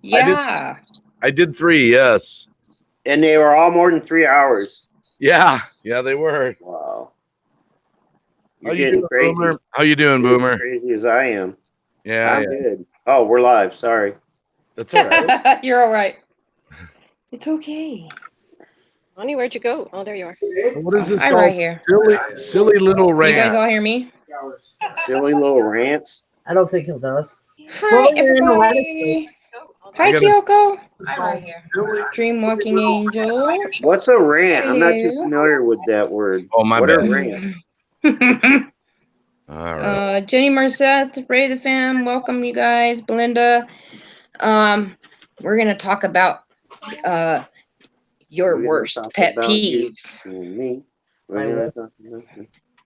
Yeah. I did 3. Yes. And they were all more than 3 hours. Yeah. Yeah, they were. Wow. How You're you getting doing, crazy. Boomer? How you doing, You're Boomer? as crazy as I am. Yeah, I'm good. Oh, we're live. Sorry. That's all right. You're all right. It's okay. Honey, where'd you go? Oh, there you are. What is this I'm called? right here. Silly little Can you guys rant. all hear me? Silly little rants. I don't think he does. Hi, Well, you're in the wedding everybody. I Hi, gotta- Kyoko. I'm right here. Dream Walking Angel. What's a rant? I'm not too Hello. familiar with that word. Oh, my what bad. are rants? All right. Jenny Marceth, Ray the Fam, welcome you guys. Belinda. We're gonna talk about your We're gonna worst talk pet about you peeves. and me.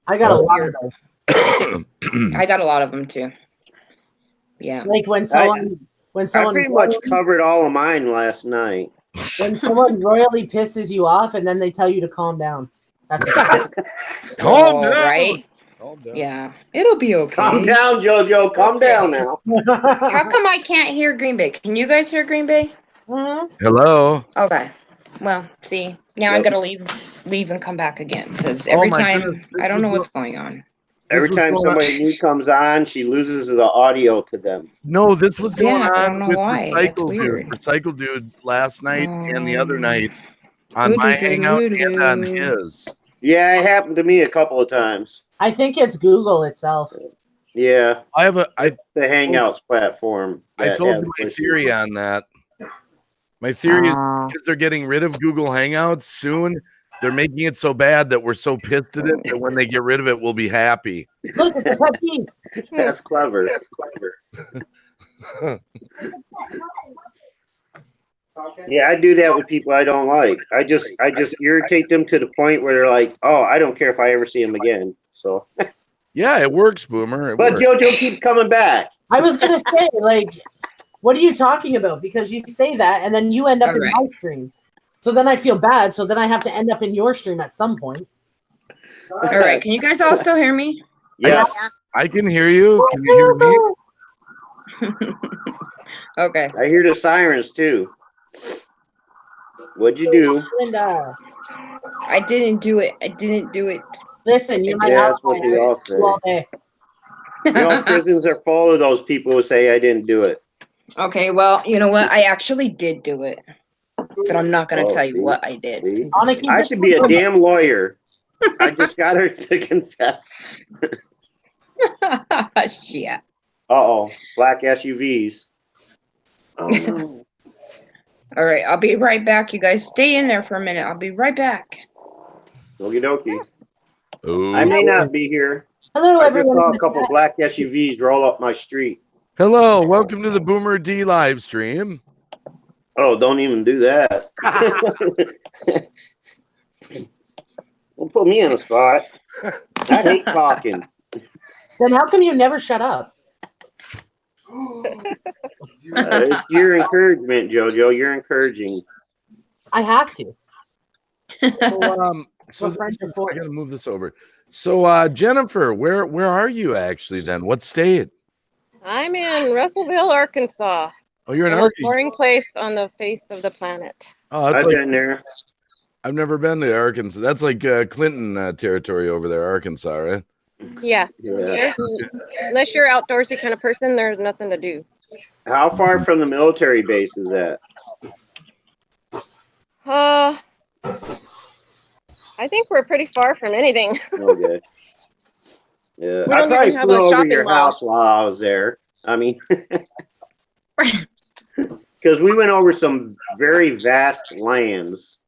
I got a lot of those. I got a lot of them too. Yeah. Like when I someone pretty much covered all of mine last night. when someone royally pisses you off and then they tell you to calm down. That's Calm down. Right? Calm down. Yeah. It'll be okay. Calm down, JoJo. Calm down now. How come I can't hear Green Bay? Can you guys hear Green Bay? Hello. Okay. Well, see, now I Yep. gotta leave and come back again because Oh every my time goodness, I don't know what's going on. Every was time going on- somebody new comes on, she loses the audio to them. No, this was going Yeah, I don't on know with why. That's Recycle weird. Dude. Recycle Dude last night and the other night on Ooh, my doo, doo, hangout doo, doo, and on doo. his. Yeah, it happened to me a couple of times. I think it's Google itself. Yeah, I the Hangouts platform. that told has you my issues. theory on that. My theory is because they're getting rid of Google Hangouts soon, they're making it so bad that we're so pissed at it that when they get rid of it, we'll be happy. Look, it's a pet peeve. That's clever. Yeah, I do that with people I don't like. I just irritate them to the point where they're like, "Oh, I don't care if I ever see them again." So, Yeah, it works, Boomer. It but works. JoJo keeps coming back. I was gonna say, like, what are you talking about? Because you say that and then you end up in Alright. my stream. So then I feel bad. So then I have to end up in your stream at some point. All right, can you guys all still hear me? Yes, I can hear you. Can you hear me? Okay. I hear the sirens too. What'd you do? Linda, I didn't do it. I didn't do it. listen, you're my Yeah, ally. that's what they all say. All day. You know, prisons are full of those people who say I didn't do it. Okay, well, you know what? I actually did do it. But I'm not going to tell you what I did. See? Annikki, I should be a damn lawyer. I just got her to confess. Shit. Uh-oh, black SUVs. Oh no. All right, I'll be right back. You guys stay in there for a minute. I'll be right back. Okie dokie. Oh. I may not be here. Hello, I just everyone. saw a couple black SUVs roll up my street. Hello, welcome to the Boomer D live stream. Oh, don't even do that. Don't put me in a spot. I hate talking. Then how come you never shut up? It's your encouragement, JoJo. You're encouraging. I have to. So We're friends I before. gotta move this over. So Jennifer, where are you actually then? What state? I'm in Russellville, Arkansas. Oh, you're in The most Arkansas. boring place on the face of the planet. Oh, that's I've like been there. I've never been to Arkansas. That's like Clinton territory over there, Arkansas, right? Yeah. Yeah. Unless you're an outdoorsy kind of person, there's nothing to do. How far from the military base is that? I think we're pretty far from anything. Okay. Yeah, We I don't probably even have flew a over shopping your mall. house while I was there. I mean, because we went over some very vast lands,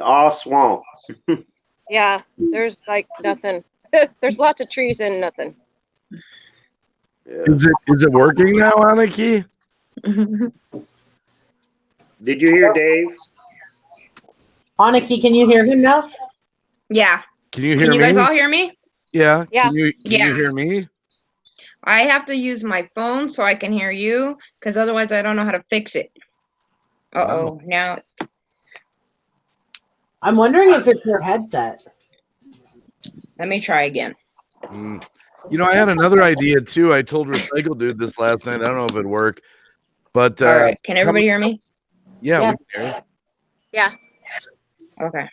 all swamp. Yeah, there's like nothing. There's lots of trees and nothing. Yeah. Is it working now, Annikki? Did you hear Dave? Annikki, can you hear him now? Yeah. Can you hear Can you me? guys all hear me? Yeah. Yeah. Can you Yeah. hear me? I have to use my phone so I can hear you, because otherwise I don't know how to fix it. Uh-oh. Now, I'm wondering if it's your headset. let me try again. You know, I had another idea too. I told Recycle Dude this last night. I don't know if it'd work. But All right. Can everybody hear me? Yeah, Yeah. we can hear you. Yeah. Okay.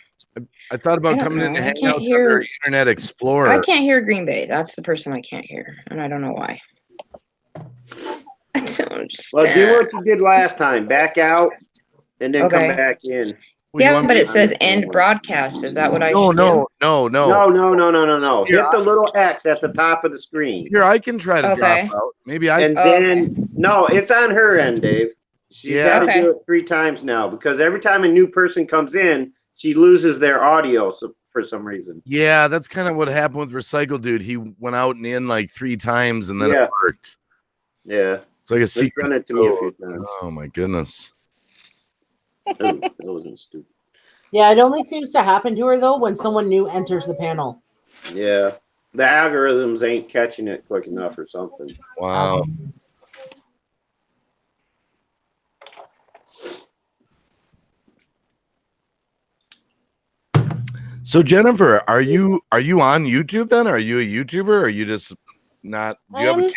I thought about I don't coming in to know. I hang can't out hear- under Internet Explorer. I can't hear Green Bay. That's the person I can't hear, and I don't know why. I don't understand. Well, do what you did last time. Back out and then come Okay. back in. Well, you Yeah, want but me- it says end broadcast. Is that what I no, should no, no, no. No. Here, Hit the little X at the top of the screen. Here, I can try to Okay. drop out. Maybe I. And Okay. then, no, it's on her end, Dave. She's Yeah. had to Okay. do it 3 times now because every time a new person comes in, she loses their audio for some reason. Yeah, that's kind of what happened with Recycle Dude. He went out and in like 3 times, and then Yeah. it worked. Yeah. It's like a It's secret. done it to me a few code. times. Oh my goodness. That wasn't stupid. Yeah, it only seems to happen to her though when someone new enters the panel. Yeah. The algorithms ain't catching it quick enough or something. Wow. So Jennifer, are you on YouTube then? Are you a YouTuber? Or are you just not? Do you have a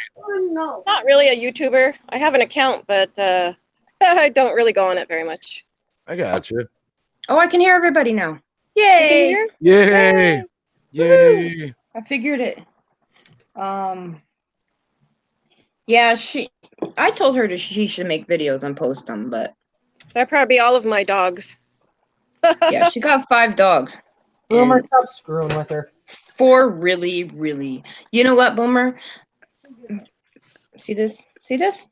No. Not really a YouTuber. I have an account, but I don't really go on it very much. I got you. Oh, I can hear everybody now. You Yay! can hear? Yay! Yay! I figured it. Yeah, I told her she should make videos and post them, but That'd probably be all of my dogs. yeah, she got 5 dogs. Boomer, And stop screwing with her. 4 really, really. You know what, Boomer? See this? See this?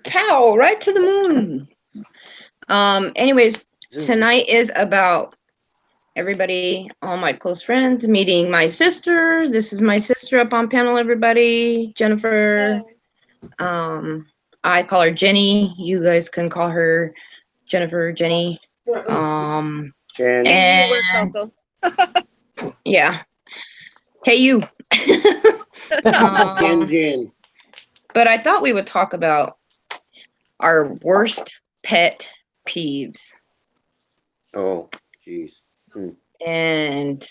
Cow, right to the moon. Anyways, tonight is about everybody, all my close friends, meeting my sister. This is my sister up on panel, everybody. Jennifer. I call her Jenny. You guys can call her Jennifer, Jenny. Jen. And yeah. Hey, you. Jen. But I thought we would talk about our worst pet peeves. Oh, jeez. And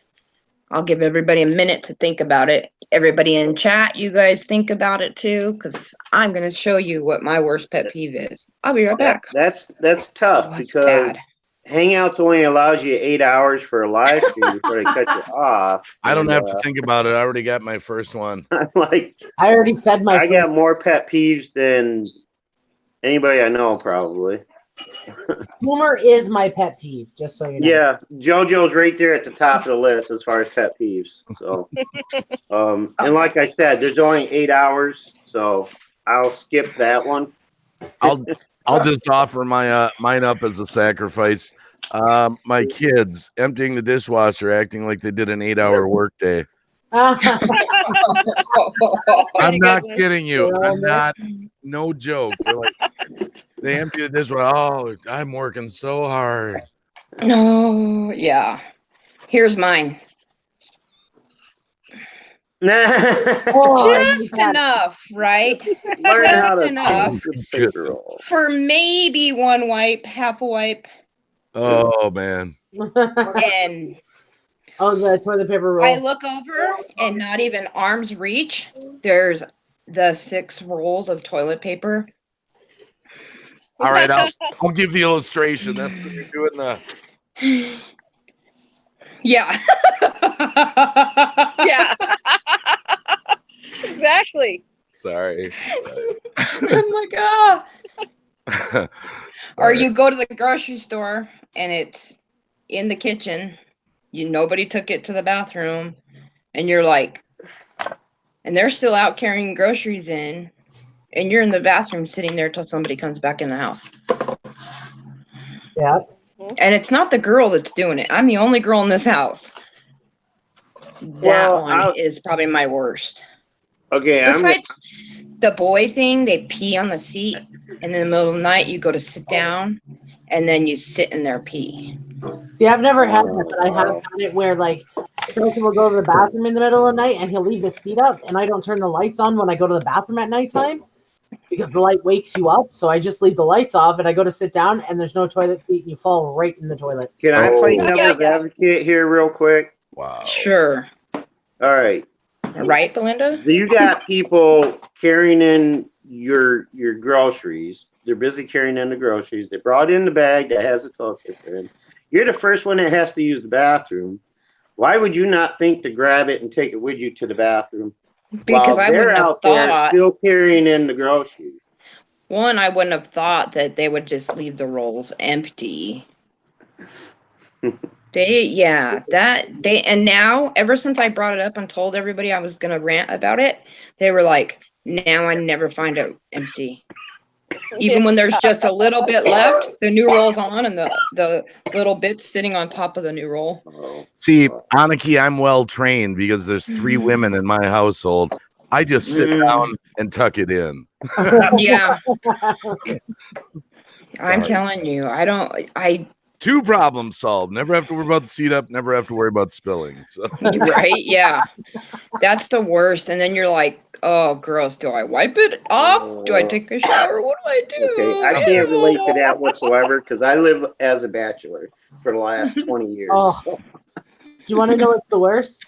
I'll give everybody a minute to think about it. Everybody in chat, you guys think about it too, because I'm going to show you what my worst pet peeve is. I'll be right back. That's tough That's because bad. Hangouts only allows you 8 hours for a live stream before they cut you off. I don't have to think about it. I already got my first one. Like, I already said my. I got more pet peeves than anybody I know, probably. Boomer is my pet peeve, just so you know. Yeah, JoJo's right there at the top of the list as far as pet peeves. So, and like I said, there's only 8 hours, so I'll skip that one. I'll just offer my mine up as a sacrifice. My kids emptying the dishwasher, acting like they did an 8-hour workday. I'm not kidding you. I'm not. No joke. They're like, they empty the dishwasher. Oh, I'm working so hard. Oh, yeah. Here's mine. Just enough, right? Just enough for maybe one wipe, half a wipe. Oh man. And the toilet paper roll. I look over and not even arm's reach. There's the 6 rolls of toilet paper. All right, I'll give the illustration. That's what you're doing. Yeah. Yeah. Exactly. Sorry. Oh my god. Or you go to the grocery store and it's in the kitchen. Nobody took it to the bathroom, and you're like, and they're still out carrying groceries in, and you're in the bathroom sitting there till somebody comes back in the house. Yeah. And it's not the girl that's doing it. I'm the only girl in this house. That one is probably my worst. Okay. Besides the boy thing, they pee on the seat, and in the middle of the night, you go to sit down, and then you sit in their pee. See, I've never had that, but I have had it where, like, Chelsea will go to the bathroom in the middle of the night, and he'll leave the seat up, and I don't turn the lights on when I go to the bathroom at nighttime because the light wakes you up. So I just leave the lights off, and I go to sit down, and there's no toilet seat, and you fall right in the toilet. Can I play devil's advocate here real quick? Wow. Sure. All right. Right, Belinda? You got people carrying in your groceries. They're busy carrying in the groceries. They brought in the bag that has the toilet paper in. You're the first one that has to use the bathroom. Why would you not think to grab it and take it with you to the bathroom? Because I they're wouldn't have out there thought. still carrying in the groceries. One, I wouldn't have thought that they would just leave the rolls empty. And now, ever since I brought it up and told everybody I was gonna rant about it, they were like, now I never find it empty. Even when there's just a little bit left, the new roll's on and the little bits sitting on top of the new roll. See, Annikki, I'm well trained because there's 3 women in my household. I just sit down and tuck it in. Yeah. I'm telling you, 2 problems solved. Never have to worry about the seat up, never have to worry about spilling. So. Right? Yeah. That's the worst. And then you're like, oh, gross. Do I wipe it off? Do I take a shower? What do I do? Okay, I can't relate to that whatsoever because I live as a bachelor for the last 20 years. Oh. Do you want to know what's the worst?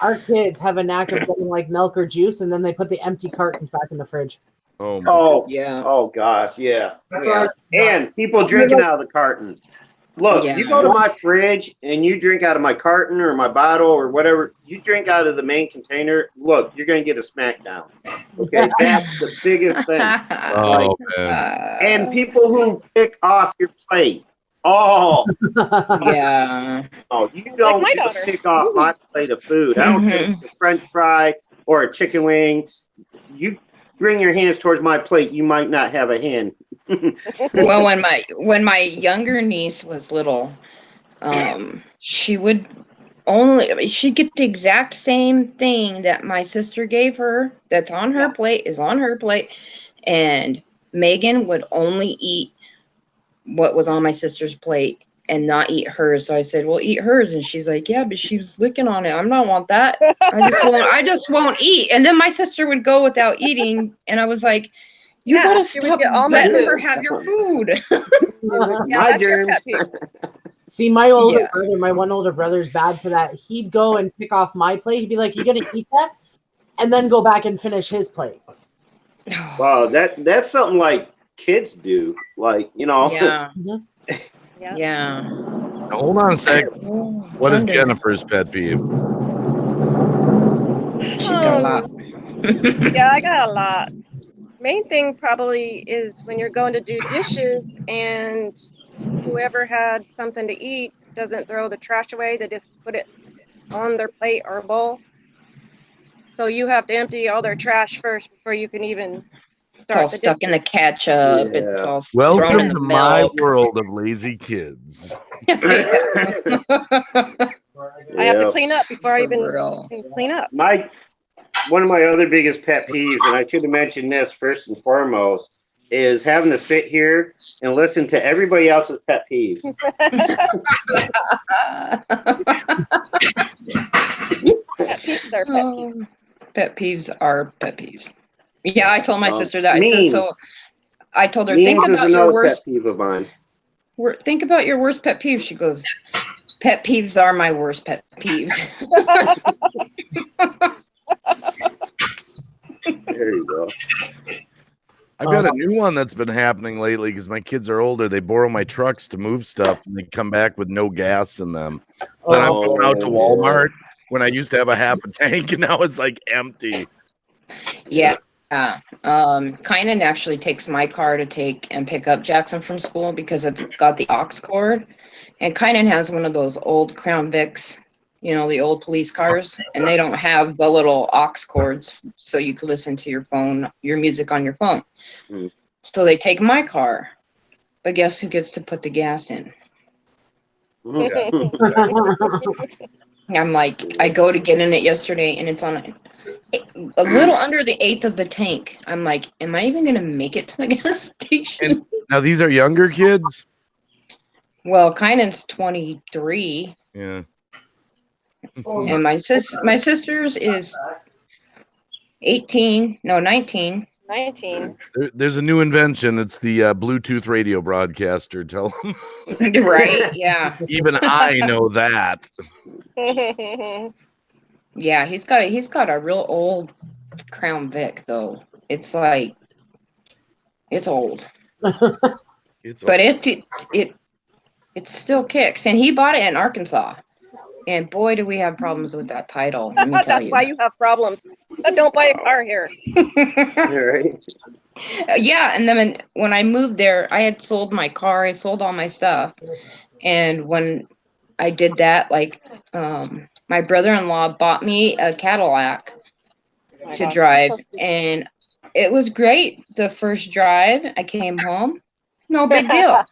Our kids have a knack of getting like milk or juice, and then they put the empty cartons back in the fridge. Yeah. Oh gosh, yeah. Yeah. And people drinking out of the carton. Look, you go to my fridge and you drink out of my carton or my bottle or whatever. You drink out of the main container. Look, you're gonna get a smackdown. Okay, that's the biggest thing. Oh man. And people who pick off your plate. Oh, Yeah. oh, you don't Like my get to daughter. pick off my plate of food. I don't care if it's a French fry or a chicken wing. You bring your hands towards my plate, you might not have a hand. Well, when my younger niece was little, she'd get the exact same thing that my sister gave her that's on her plate is on her plate, and Megan would only eat what was on my sister's plate and not eat hers. So I said, well, eat hers. And she's like, yeah, but she was licking on it. I don't want that. I just won't eat. And then my sister would go without eating. And I was like, you gotta she would stop get all my letting food. her have your food. My that's your germs. pet peeve. See, my one older brother's bad for that. He'd go and pick off my plate. He'd be like, "You gonna eat that?" And then go back and finish his plate. Wow, that's something like kids do. Like, you know. Yeah. Yeah. Yeah. Now, hold on a sec. What is Jennifer's pet peeve? She's got a lot. Yeah, I got a lot. Main thing probably is when you're going to do dishes and whoever had something to eat doesn't throw the trash away. They just put it on their plate or bowl. So you have to empty all their trash first before you can even It's all stuck in the ketchup. Yeah. It's all thrown Welcome in the to my milk. world of lazy kids. I have to clean up before I even For real. can clean up. One of my other biggest pet peeves, and I should have mentioned this first and foremost, is having to sit here and listen to everybody else's pet peeves. Pet peeves are pet peeves. Pet peeves are pet peeves. Yeah, I told my sister that. I mean. said, so I told her, Memes think is about your another worst pet peeve of mine. think about your worst pet peeves. She goes, pet peeves are my worst pet peeves. There you go. I've got a new one that's been happening lately because my kids are older. They borrow my trucks to move stuff and they come back with no got in them. So then I'm going out to Walmart when I used to have a half a tank and now it's like empty. Yeah. Kynan actually takes my car to take and pick up Jackson from school because it's got the aux cord. And Kynan has one of those old Crown Vics, you know, the old police cars, and they don't have the little aux cords so you can listen to your music on your phone. Mm. So they take my car. But guess who gets to put the gas in? I'm like, I go to get in it yesterday and it's on a little under the eighth of the tank. I'm like, am I even going to make it to the gas station? And now these are younger kids? Well, Kynan's 23. Yeah. And my sister's is 19. 19. There's a new invention. It's the Bluetooth radio broadcaster. Tell them. Right? Yeah. Even I know that. Yeah, he's got a real old Crown Vic though. It's like It's old, It's but it still kicks. And he bought it in Arkansas. And boy, do we have problems with that title. Let me tell That's why you have problems. Don't buy a car here. Right. Yeah, and then when I moved there, I had sold my car. I sold all my stuff. And when I did that, like, my brother-in-law bought me a Cadillac to drive, and it was great. The first drive, I came home, no big deal.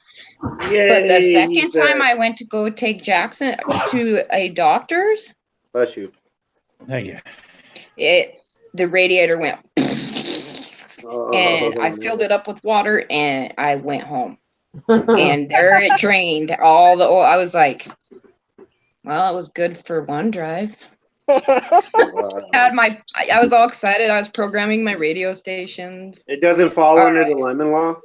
Yay, But the second that- time I went to go take Jackson to a doctor's, Bless you. Thank you. the radiator went, Oh, and I filled it up with water, and I went home. And there it drained all the oil. I was like, well, it was good for one drive. wow. I was all excited. I was programming my radio stations. It doesn't fall All under right. the lemon law?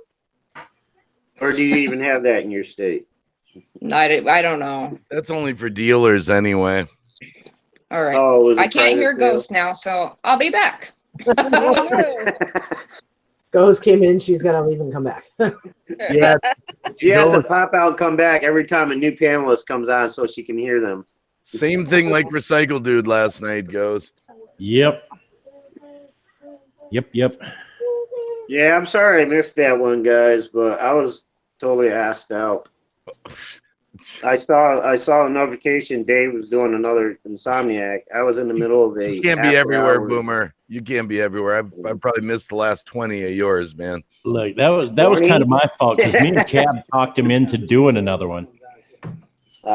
Or do you even have that in your state? I don't know. That's only for dealers anyway. All right. Oh, was it I can't hear private sale? ghosts now, so I'll be back. Ghost came in. She's got to leave and come back. Yeah, She has to Ghost. pop out and come back every time a new panelist comes on so she can hear them. Same thing like Recycle Dude last night, Ghost. Yep. Yep. Yeah, I'm sorry I missed that one, guys, but I was totally asked out. I saw a notification Dave was doing another Insomniac. I was in the middle of a You can't be after everywhere, hours. Boomer. You can't be everywhere. I've probably missed the last 20 of yours, man. Look, that was kind of my fault because me and Cab talked him into doing another one. Ah,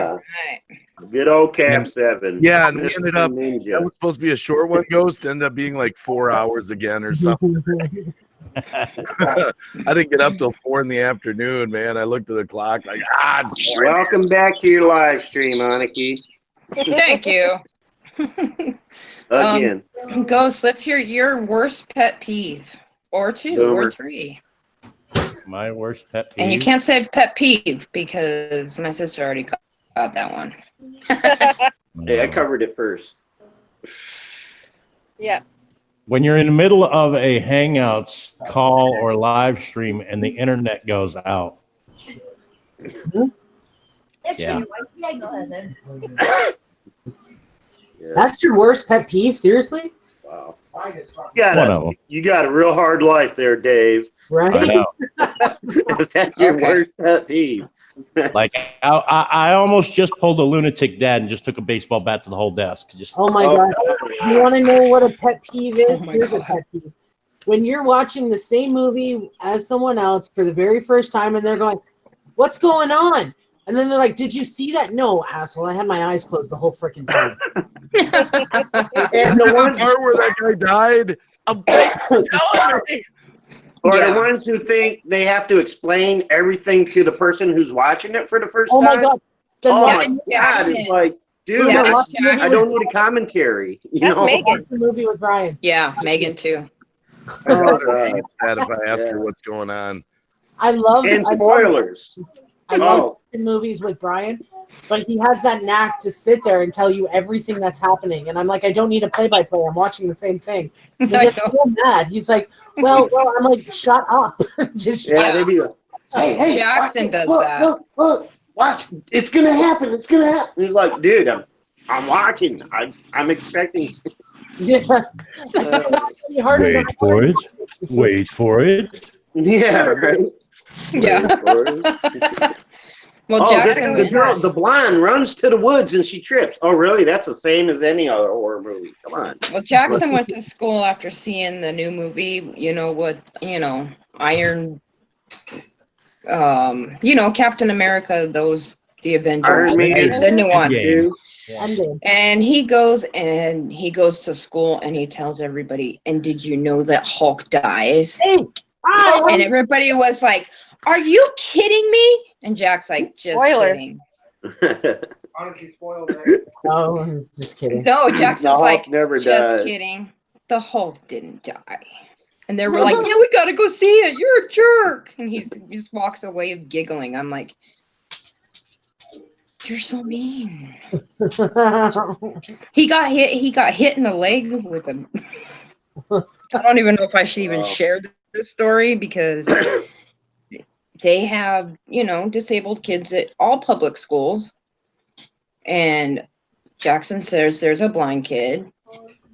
All right. good old Cab 7. Yeah, and we Mr. ended up that Ninja. was supposed to be a short one, Ghost. Ended up being like 4 hours again or something. I didn't get up till 4 in the afternoon, man. I looked at the clock like, it's 4. Welcome back to your live stream, Annikki. Thank you. Again. Ghost, let's hear your worst pet peeve, or 2 Boomer. or 3. My worst pet peeve. And you can't say pet peeve because my sister already got that one. Hey, I covered it first. Yeah. When you're in the middle of a Hangouts call or live stream and the internet goes out. Yeah. Yeah. That's your worst pet peeve? Seriously? Wow. One of them. You got a real hard life there, Dave. I Right? know. If that's your Okay. worst pet peeve. Like I almost just pulled a lunatic dad and just took a baseball bat to the whole desk. Just Oh my God. You want to know what a pet peeve is? Oh my Here's a God. pet peeve. When you're watching the same movie as someone else for the very first time and they're going, what's going on? And then they're like, did you see that? No, asshole. I had my eyes closed the whole freaking time. And the The ones, part where that guy died, I'm telling me. or Yeah. the ones who think they have to explain everything to the person who's watching it for the first Oh time. my God. Then Oh watch, my God! It's like, dude, Yeah, I- watch the movie I don't need a commentary. You That's know. Megan. watch the movie with Brian. Yeah, Megan too. My daughter God. gets mad if I ask her Yeah. what's going on. I love And I love- spoilers. I love Oh, watching movies with Brian, but he has that knack to sit there and tell you everything that's happening. And I'm like, I don't need a play-by-play. I'm watching the same thing. He I gets know. so mad. He's like, well, I'm like, shut up. Just yeah, shut they'd be like, hey, Jackson watch, does look, that. Look, watch. It's gonna happen. It's gonna happen. He's like, dude, I'm watching. I'm expecting. Yeah. I can't watch any harder than wait for it. Wait for it. Yeah, right. Yeah. Well, Oh, Jackson the wins. girl, the blonde, runs to the woods and she trips. Oh, really? That's the same as any other horror movie. Come on. Well, Jackson went to school after seeing the new movie, Iron, Captain America, the Avengers, Iron Man. right? The new one. Endgame. Ending. And he goes to school and he tells everybody, and did you know that Hulk dies? Hey, And everybody was like, are you kidding me? And Jack's like, just Spoiler. kidding. Annikki spoiled it. Oh, I'm just kidding. No, Jackson's The Hulk like, never just died. kidding. The Hulk didn't die. And they were like, yeah, we gotta go see it. You're a jerk. And he just walks away giggling. I'm like, you're so mean. He got hit in the leg with a I don't even know if I should even Wow. share this story because they have, you know, disabled kids at all public schools. And Jackson says there's a blind kid,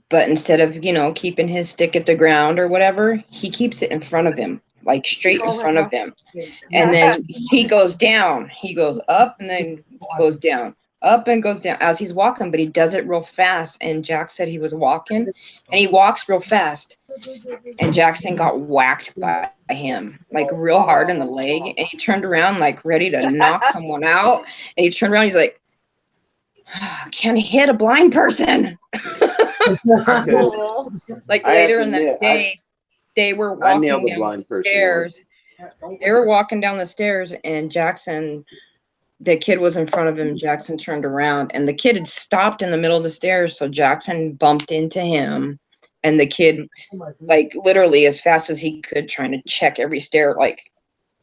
but instead of, you know, keeping his stick at the ground or whatever, he keeps it in front of him, like straight in front of him. And then he goes down. He goes up and then goes down, up and goes down as he's walking, but he does it real fast. And Jack said he was walking and he walks real fast. And Jackson got whacked by him, like real hard in the leg. And he turned around, like ready to knock someone out. And he turned around, he's like, can't hit a blind person. Like later in that day, they were walking down the stairs. They were walking down the stairs, and Jackson, the kid was in front of him. Jackson turned around, and the kid had stopped in the middle of the stairs. So Jackson bumped into him, and the kid, like literally as fast as he could, trying to check every stair, like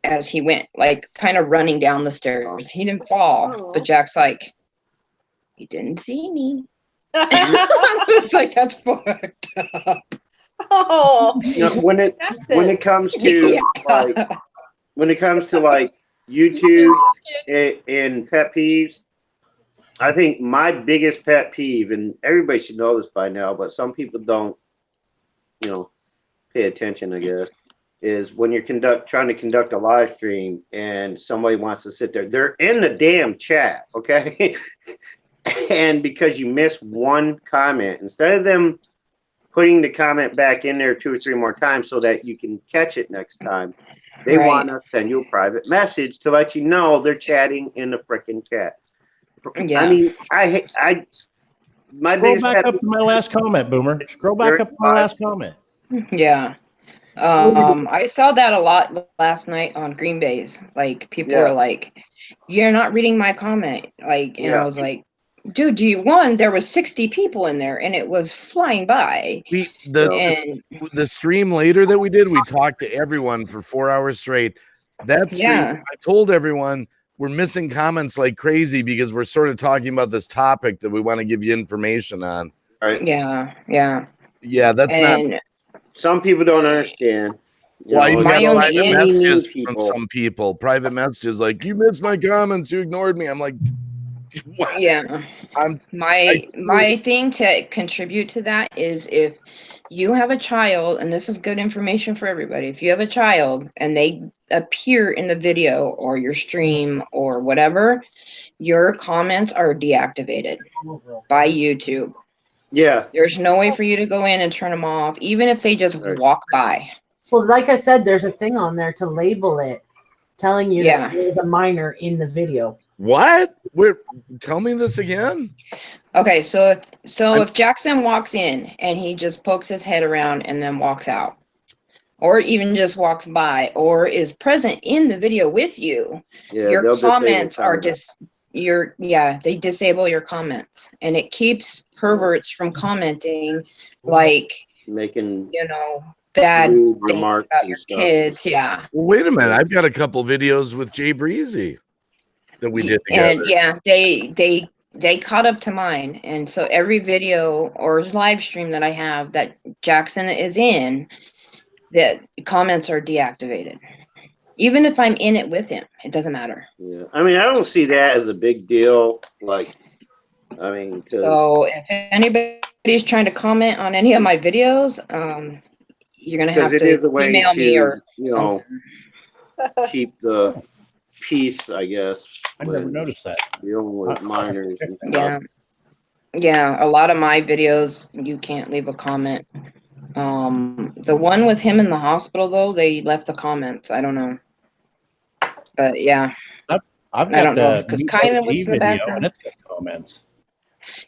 as he went, like kind of running down the stairs. He didn't fall, but Jack's like, he didn't see me. It's like, that's fucked up. Oh, You know, when it comes to like YouTube and pet peeves, I think my biggest pet peeve, and everybody should know this by now, but some people don't, you know, pay attention, I guess, is when you're trying to conduct a live stream and somebody wants to sit there. They're in the damn chat, okay? And because you miss one comment, instead of them putting the comment back in there 2 or 3 more times so that you can catch it next time, they want to send you a private message to let you know they're chatting in the freaking chat. Yeah. I mean, my Scroll back up to my last comment, Boomer. Scroll back up to my last comment. Yeah. I saw that a lot last night on Green Bay's. Like, people were like, you're not reading my comment. Like, and I was like, dude, there was 60 people in there and it was flying by. The stream later that we did, we talked to everyone for 4 hours straight. That stream, I told everyone we're missing comments like crazy because we're sort of talking about this topic that we want to give you information on. Right? Yeah. That's not. Some people don't understand. Why you got private messages from some people? Private messages like, you missed my comments, you ignored me. I'm like, what? Yeah. My thing to contribute to that is, if you have a child, and this is good information for everybody, if you have a child and they appear in the video or your stream or whatever, your comments are deactivated by YouTube. Yeah. There's no way for you to go in and turn them off, even if they just walk by. Well, like I said, there's a thing on there to label it, telling you that there's a minor in the video. What? Tell me this again. Okay, so if Jackson walks in and he just pokes his head around and then walks out, or even just walks by, or is present in the video with you, your comments are they disable your comments, and it keeps perverts from commenting, like making, you know, bad remarks about your kids. Yeah. Well, wait a minute. I've got a couple videos with Jay Breezy that we did together. And they caught up to mine, and so every video or live stream that I have that Jackson is in, the comments are deactivated. Even if I'm in it with him, it doesn't matter. Yeah, I mean, I don't see that as a big deal. Like, I mean, so if anybody's trying to comment on any of my videos, you're gonna have to email me or keep the peace, I guess. I never noticed that. Dealing with minors. Yeah. A lot of my videos, you can't leave a comment. The one with him in the hospital, though, they left the comments. I don't know. But yeah, I don't know, because kind of was in the background. And it's got comments.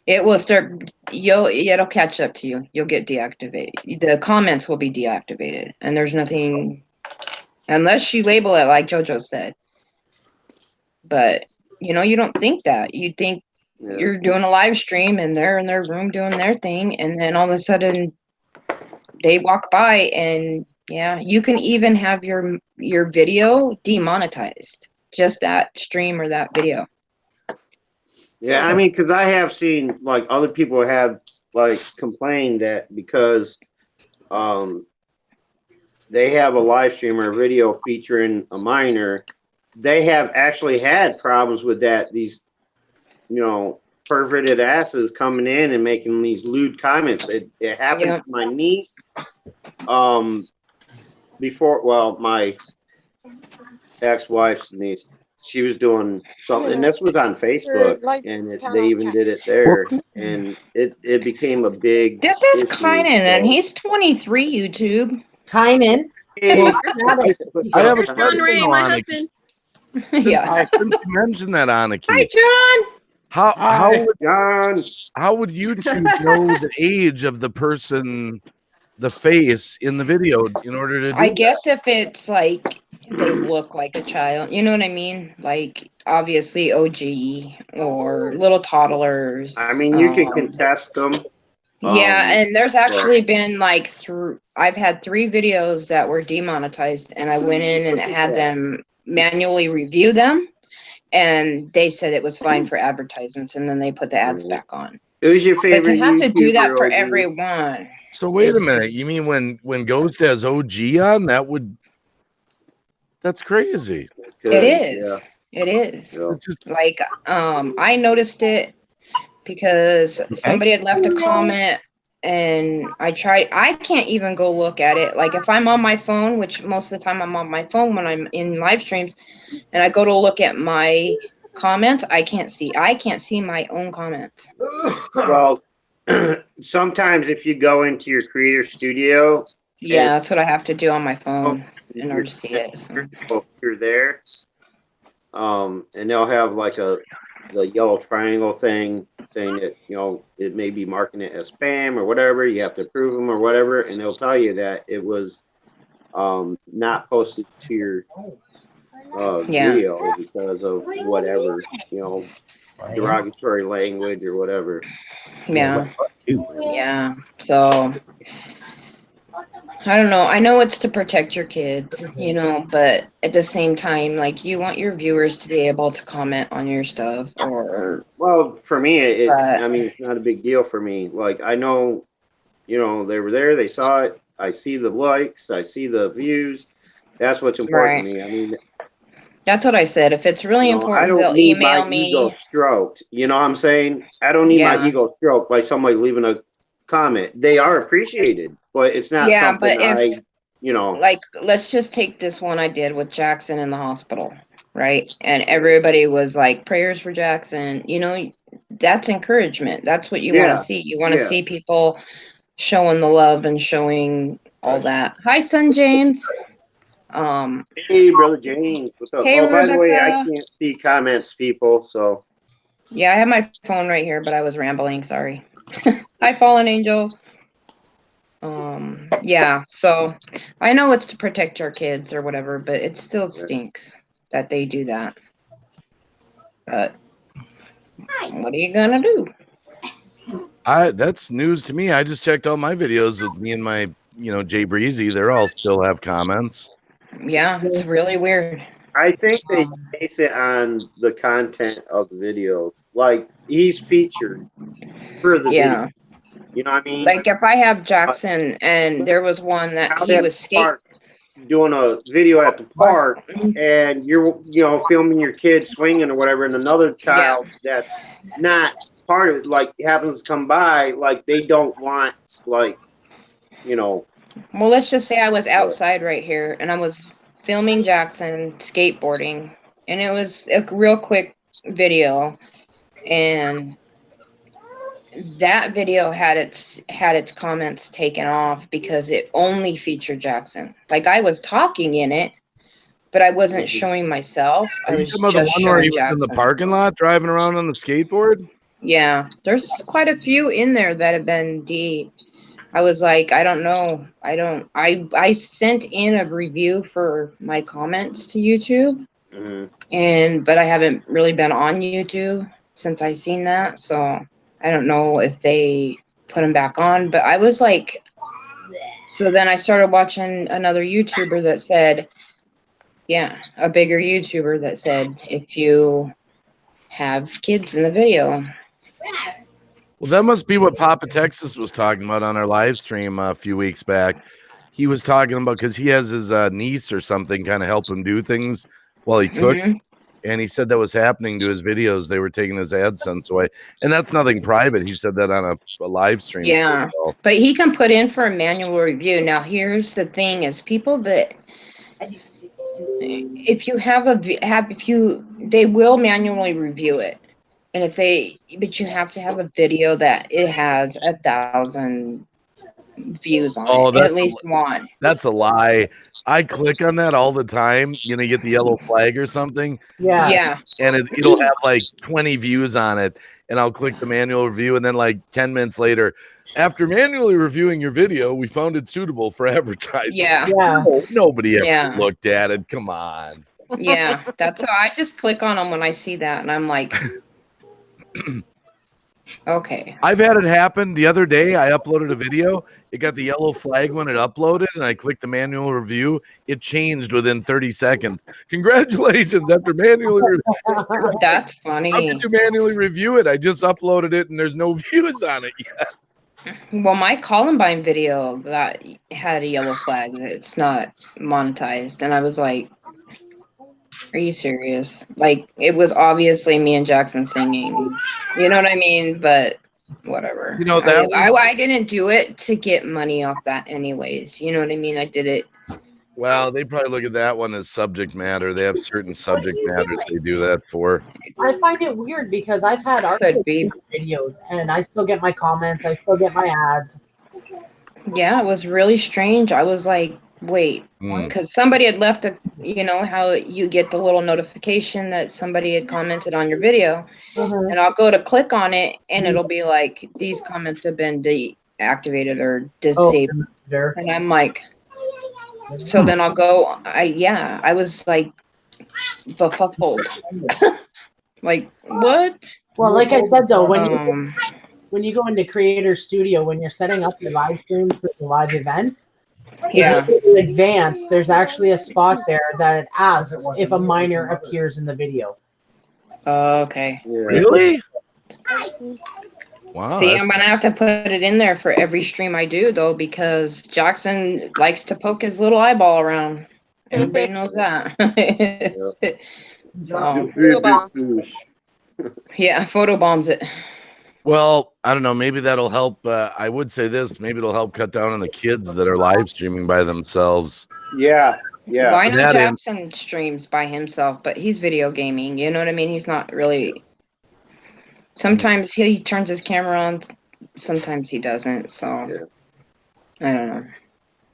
It will start. It'll catch up to you. You'll get deactivated. The comments will be deactivated, and there's nothing unless you label it like JoJo said. But you don't think that. You think you're doing a live stream and they're in their room doing their thing, and then all of a sudden they walk by, and you can even have your video demonetized, just that stream or that video. Yeah, I mean, because I have seen like other people have like complained that because they have a live stream or a video featuring a minor, they have actually had problems with that. These, perverted asses coming in and making these lewd comments. It happened to my niece. Before, well, my ex-wife's niece, she was doing something, and this was on Facebook, and they even did it there, and it became a big. This is Kynan, and he's 23. YouTube. Kynan. I have a question, Ray, my Annikki. husband. Yeah. Since you mentioned that, Annikki. Hi, John. How would YouTube know the age of the person, the face in the video in order to do I guess if it's like they look like a child, you know what I mean? Like obviously OG or little toddlers. I mean, you can contest them. Yeah, and there's actually been like I've had 3 videos that were demonetized, and I went in and had them manually review them, and they said it was fine for advertisements, and then they put the ads back on. Who's your favorite? But to have to do that for YouTuber, OG? everyone. So wait a minute. You mean when Ghost has OG on, that's crazy. It is. Yeah. It is. Yeah. Like I noticed it because somebody had left a comment, and I can't even go look at it. Like if I'm on my phone, which most of the time I'm on my phone when I'm in live streams, and I go to look at my comments, I can't see my own comments. Well, sometimes if you go into your creator studio, that's what I have to do on my phone in order to see it. So. You're there, and they'll have like the yellow triangle thing saying that it may be marking it as spam or whatever. You have to approve them or whatever, and they'll tell you that it was not posted to your video because of whatever derogatory language or whatever. Yeah. So I don't know. I know it's to protect your kids, but at the same time, like you want your viewers to be able to comment on your stuff well, for me, I mean, it's not a big deal for me. Like I know, they were there, they saw it. I see the likes, I see the views. That's what's important to me. I mean, that's what I said. If it's really important, they'll email me. Ego stroked. You know what I'm saying? I don't need my ego stroked by somebody leaving a comment. They are appreciated, but it's not something like, let's just take this one I did with Jackson in the hospital, right? And everybody was like, prayers for Jackson. That's encouragement. That's what you want to see. You want to see people showing the love and showing all that. Hi, son James. Hey, brother James. What's up? Hey, by Rebecca. the way, I can't see comments, people. So yeah, I have my phone right here, but I was rambling. Sorry. Hi, Fallen Angel. Yeah, so I know it's to protect our kids or whatever, but it still stinks that they do that. But what are you gonna do? That's news to me. I just checked all my videos with me and my, Jay Breezy. They're all still have comments. Yeah, it's really weird. I think they base it on the content of the videos. Like he's featured for the video. You know what I mean? Like if I have Jackson and there was one that he was doing a video at the park, and you're filming your kid swinging or whatever, and another child that's not part of it, like happens to come by, like they don't want, like, Well, let's just say I was outside right here and I was filming Jackson skateboarding, and it was a real quick video, and that video had its comments taken off because it only featured Jackson. Like I was talking in it, but I wasn't showing myself. I was just the one where he was Jackson. in the parking lot driving around on the skateboard? Yeah, there's quite a few in there that have been I was like, I don't know. I sent in a review for my comments to YouTube, but I haven't really been on YouTube since I seen that, so I don't know if they put them back on. But I was like, so then I started watching another YouTuber that said, a bigger YouTuber that said, if you have kids in the video. Well, that must be what Papa Texas was talking about on our live stream a few weeks back. he was talking about because he has his niece or something kind of help him do things while he cooked. Mhm. And he said that was happening to his videos. They were taking his AdSense away. And that's nothing private. He said that on a live stream. Yeah. But he can put in for a manual review. Now, here's the thing is people that if you they will manually review it. And but you have to have a video that it has 1,000 views on it, at least one. That's a lie. I click on that all the time. You know, you get the yellow flag or something. Yeah. And it'll have like 20 views on it. And I'll click the manual review. And then like 10 minutes later, after manually reviewing your video, we found it suitable for advertising. Yeah. Nobody ever looked at it. Come on. Yeah. That's how I just click on them when I see that. And I'm like, okay. I've had it happen the other day. I uploaded a video. It got the yellow flag when it uploaded, and I clicked the manual review. It changed within 30 seconds. Congratulations, after manually review. That's funny. How did you manually review it? I just uploaded it, and there's no views on it yet. Well, my Columbine video had a yellow flag. It's not monetized. And I was like, are you serious? Like, it was obviously me and Jackson singing. You know what I mean? But whatever. You know, that I didn't do it to get money off that anyways. You know what I mean? I did it. Well, they probably look at that one as subject matter. They have certain subject matters they do that for. I find it weird because I've had art videos and I still get my comments. I still get my ads. Yeah, it was really strange. I was like, wait, because somebody had left how you get the little notification that somebody had commented on your video, and I'll go to click on it, and it'll be like, these comments have been deactivated or disabled, and I'm like, so then I'll go, I was like, befuddled. Like, what? Well, like I said, though, when you go into Creator Studio, when you're setting up your live streams for the live events, in advance, there's actually a spot there that asks if a minor appears in the video. Okay. Really? Wow. See, I'm gonna have to put it in there for every stream I do, though, because Jackson likes to poke his little eyeball around. Everybody knows that. So, yeah, photobombs it. Well, I don't know. Maybe that'll help. I would say this. Maybe it'll help cut down on the kids that are live streaming by themselves. Yeah. Well, I know Jackson streams by himself, but he's video gaming. You know what I mean? He's not really. Sometimes he turns his camera on. Sometimes he doesn't. So I don't know.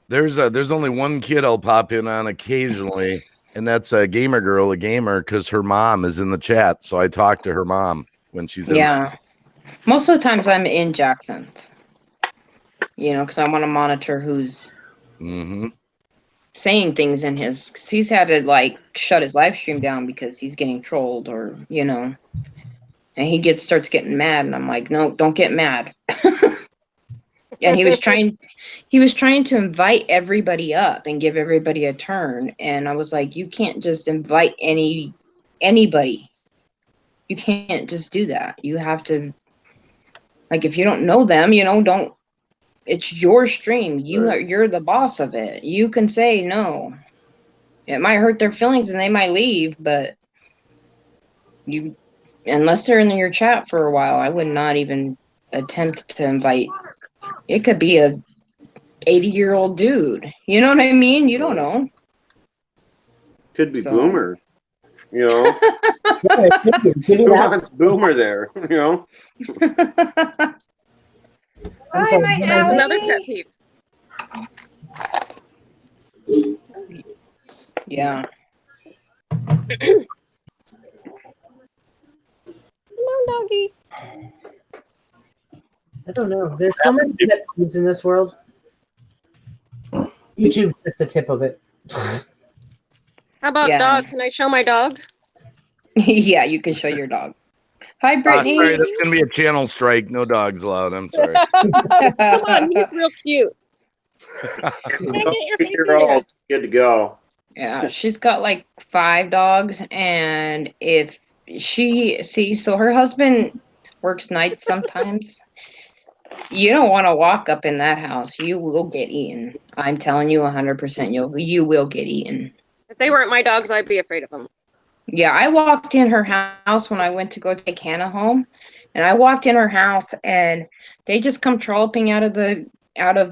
There's only one kid I'll pop in on occasionally, and that's a gamer girl, a gamer, because her mom is in the chat. So I talk to her mom when she's in. Yeah. Most of the times I'm in Jackson's, because I want to monitor who's saying things in his, cause he's had to shut his live stream down because he's getting trolled or, and he starts getting mad and I'm like, no, don't get mad. And he was trying to invite everybody up and give everybody a turn. And I was like, you can't just invite anybody. You can't just do that. You have to, if you don't know them, don't, it's your stream. You're the boss of it. You can say no. It might hurt their feelings and they might leave, but unless they're in your chat for a while, I would not even attempt to invite. It could be a 80-year-old dude. You know what I mean? You don't know. Could be Boomer. Who wants Boomer there? Hi, my another pet peeve. Yeah. Come on, doggy. I don't know. There's so many pet peeves in this world. YouTube's just the tip of it. How about dog? Can I show my dog? Yeah, you can show your dog. Hi, Brittany. Sorry, that's going to be a channel strike. No dogs allowed. I'm sorry. Come on, he's real cute. You're all good to go. Yeah, she's got 5 dogs, and if so her husband works nights sometimes, You don't want to walk up in that house. You will get eaten. I'm telling you 100% you will get eaten. If they weren't my dogs, I'd be afraid of them. Yeah, I walked in her house when I went to go take Hannah home, and I walked in her house and they just come trolloping out of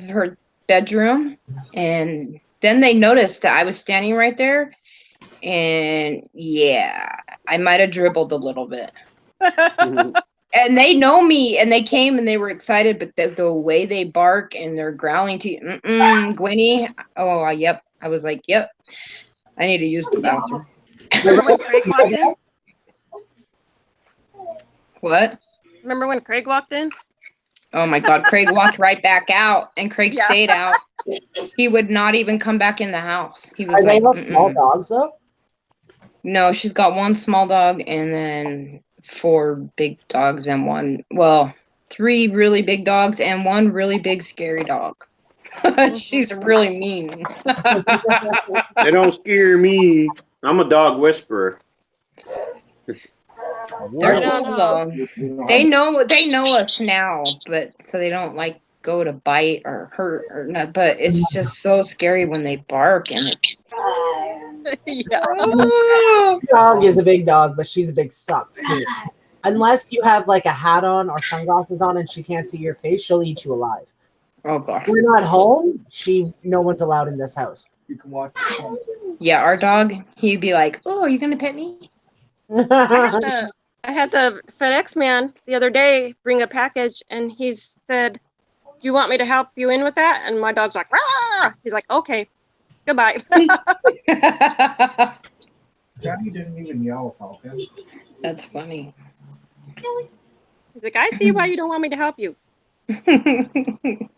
her bedroom, and then they noticed that I was standing right there, and yeah, I might have dribbled a little bit. And they know me, and they came and they were excited, but the way they bark and they're growling to Gwenny, oh, yep. I was like, yep, I need to use the bathroom. Remember when Craig walked in? What? Remember when Craig walked in? Oh my God, Craig walked right back out, and Craig Yeah. stayed out. He would not even come back in the house. He Are was they like, not small dogs though? no, she's got one small dog and then 4 big dogs and 3 really big dogs and 1 really big scary dog. She's really mean. They don't scare me. I'm a dog whisperer. They're I don't cool know. though. They know us now, but so they don't like go to bite or hurt or not. But it's just so scary when they bark, and it's Yeah. Dog is a big dog, but she's a big suck too. Unless you have like a hat on or sunglasses on and she can't see your face, she'll eat you alive. oh god. We're not home. No one's allowed in this house. You can watch. Yeah, our dog. He'd be like, "Oh, are you gonna pet me?" I had the FedEx man the other day bring a package, and he said, "Do you want me to help you in with that?" And my dog's like, "Rah!" He's like, "Okay, goodbye." Daddy didn't even yell about him. That's funny. He's like, "I see why you don't want me to help you."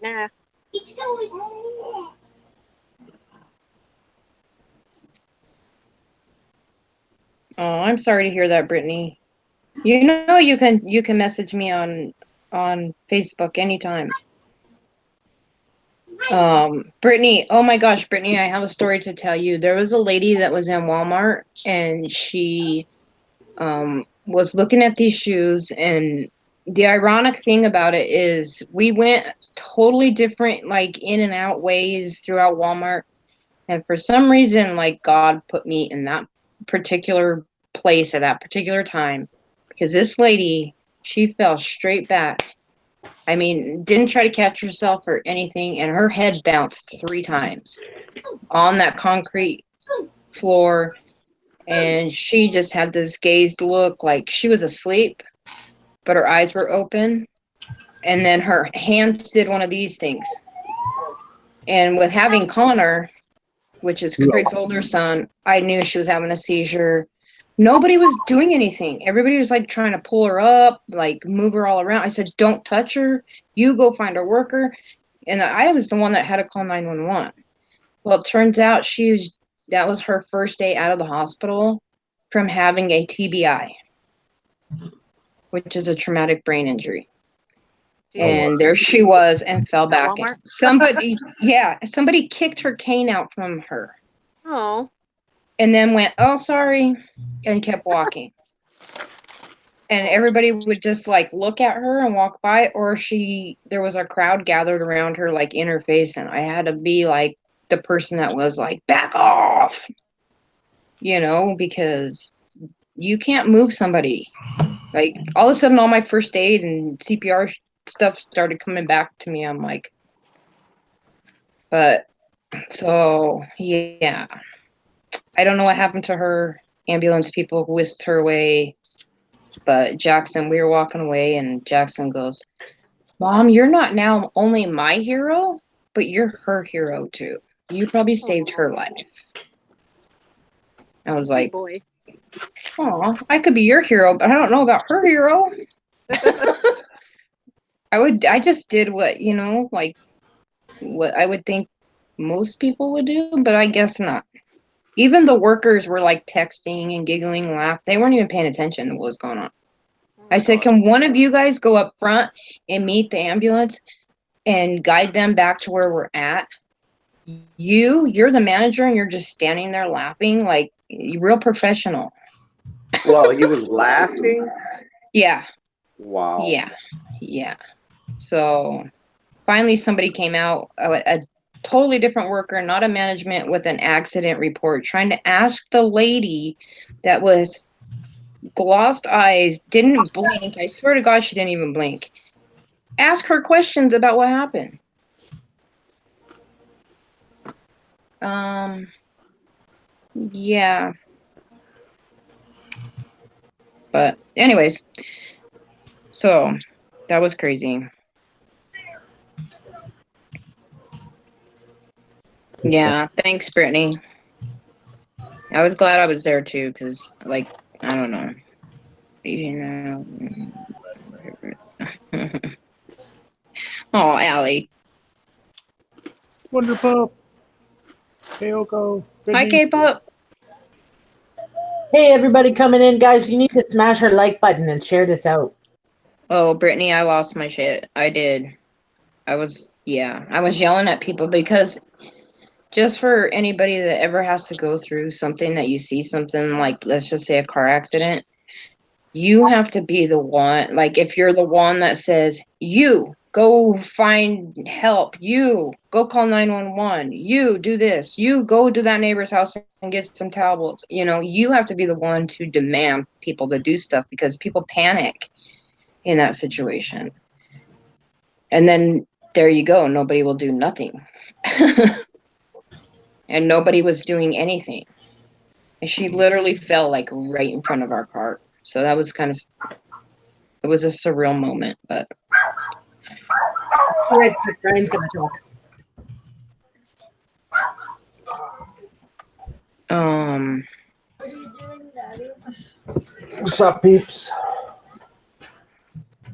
Nah. Oh, I'm sorry to hear that, Brittany. You know you can message me on Facebook anytime. Brittany, oh my gosh, Brittany, I have a story to tell you. There was a lady that was in Walmart, and she was looking at these shoes, and the ironic thing about it is we went totally different, like in and out ways throughout Walmart, and for some reason, like God put me in that particular place at that particular time, because this lady, she fell straight back. I mean, didn't try to catch herself or anything, and her head bounced 3 times on that concrete floor, and she just had this gazed look like she was asleep, but her eyes were open, and then her hands did one of these things. And with having Connor, which is Craig's older son, I knew she was having a seizure. Nobody was doing anything. Everybody was like trying to pull her up, like move her all around. I said, don't touch her. You go find a worker. And I was the one that had to call 911. Well, it turns out that was her first day out of the hospital from having a TBI, which is a traumatic brain injury. And there she was and fell back. Somebody kicked her cane out from her. Oh. And then went, oh, sorry, and kept walking. And everybody would just like look at her and walk by, or there was a crowd gathered around her, like in her face, and I had to be like the person that was like, back off, because you can't move somebody. Like all of a sudden, all my first aid and CPR stuff started coming back to me. I'm like, but so yeah. I don't know what happened to her. Ambulance people whisked her away. But Jackson, we were walking away, and Jackson goes, Mom, you're not now only my hero, but you're her hero too. You probably saved her life. I was like, oh, I could be your hero, but I don't know about her hero. I just did what, like what I would think most people would do, but I guess not. Even the workers were like texting and giggling and laughing. They weren't even paying attention to what was going on. I said, can one of you guys go up front and meet the ambulance and guide them back to where we're at? You're the manager and you're just standing there laughing like you're real professional. Well, he was laughing? Yeah. Wow. Yeah. So finally somebody came out, a totally different worker, not a management, with an accident report, trying to ask the lady that was glossed eyes, didn't blink. I swear to God, she didn't even blink. Ask her questions about what happened. Yeah. But anyways, so that was crazy. Yeah, thanks, Brittany. I was glad I was there too, because like, I don't know. You know. Oh, Allie. Wonderful. Kyoko. Hi, K-pop. Hey, everybody coming in, guys. You need to smash our like button and share this out. Oh, Brittany, I lost my shit. I did. I was yelling at people because just for anybody that ever has to go through something that you see something like, let's just say a car accident, you have to be the one, like if you're the one that says, you go find help, you go call 911, you do this, you go to that neighbor's house and get some tablets, you have to be the one to demand people to do stuff because people panic in that situation. And then there you go, nobody will do nothing. And nobody was doing anything. And she literally fell like right in front of our car. So that was it was a surreal moment, but. All right, Brian's gonna talk. What's up, peeps?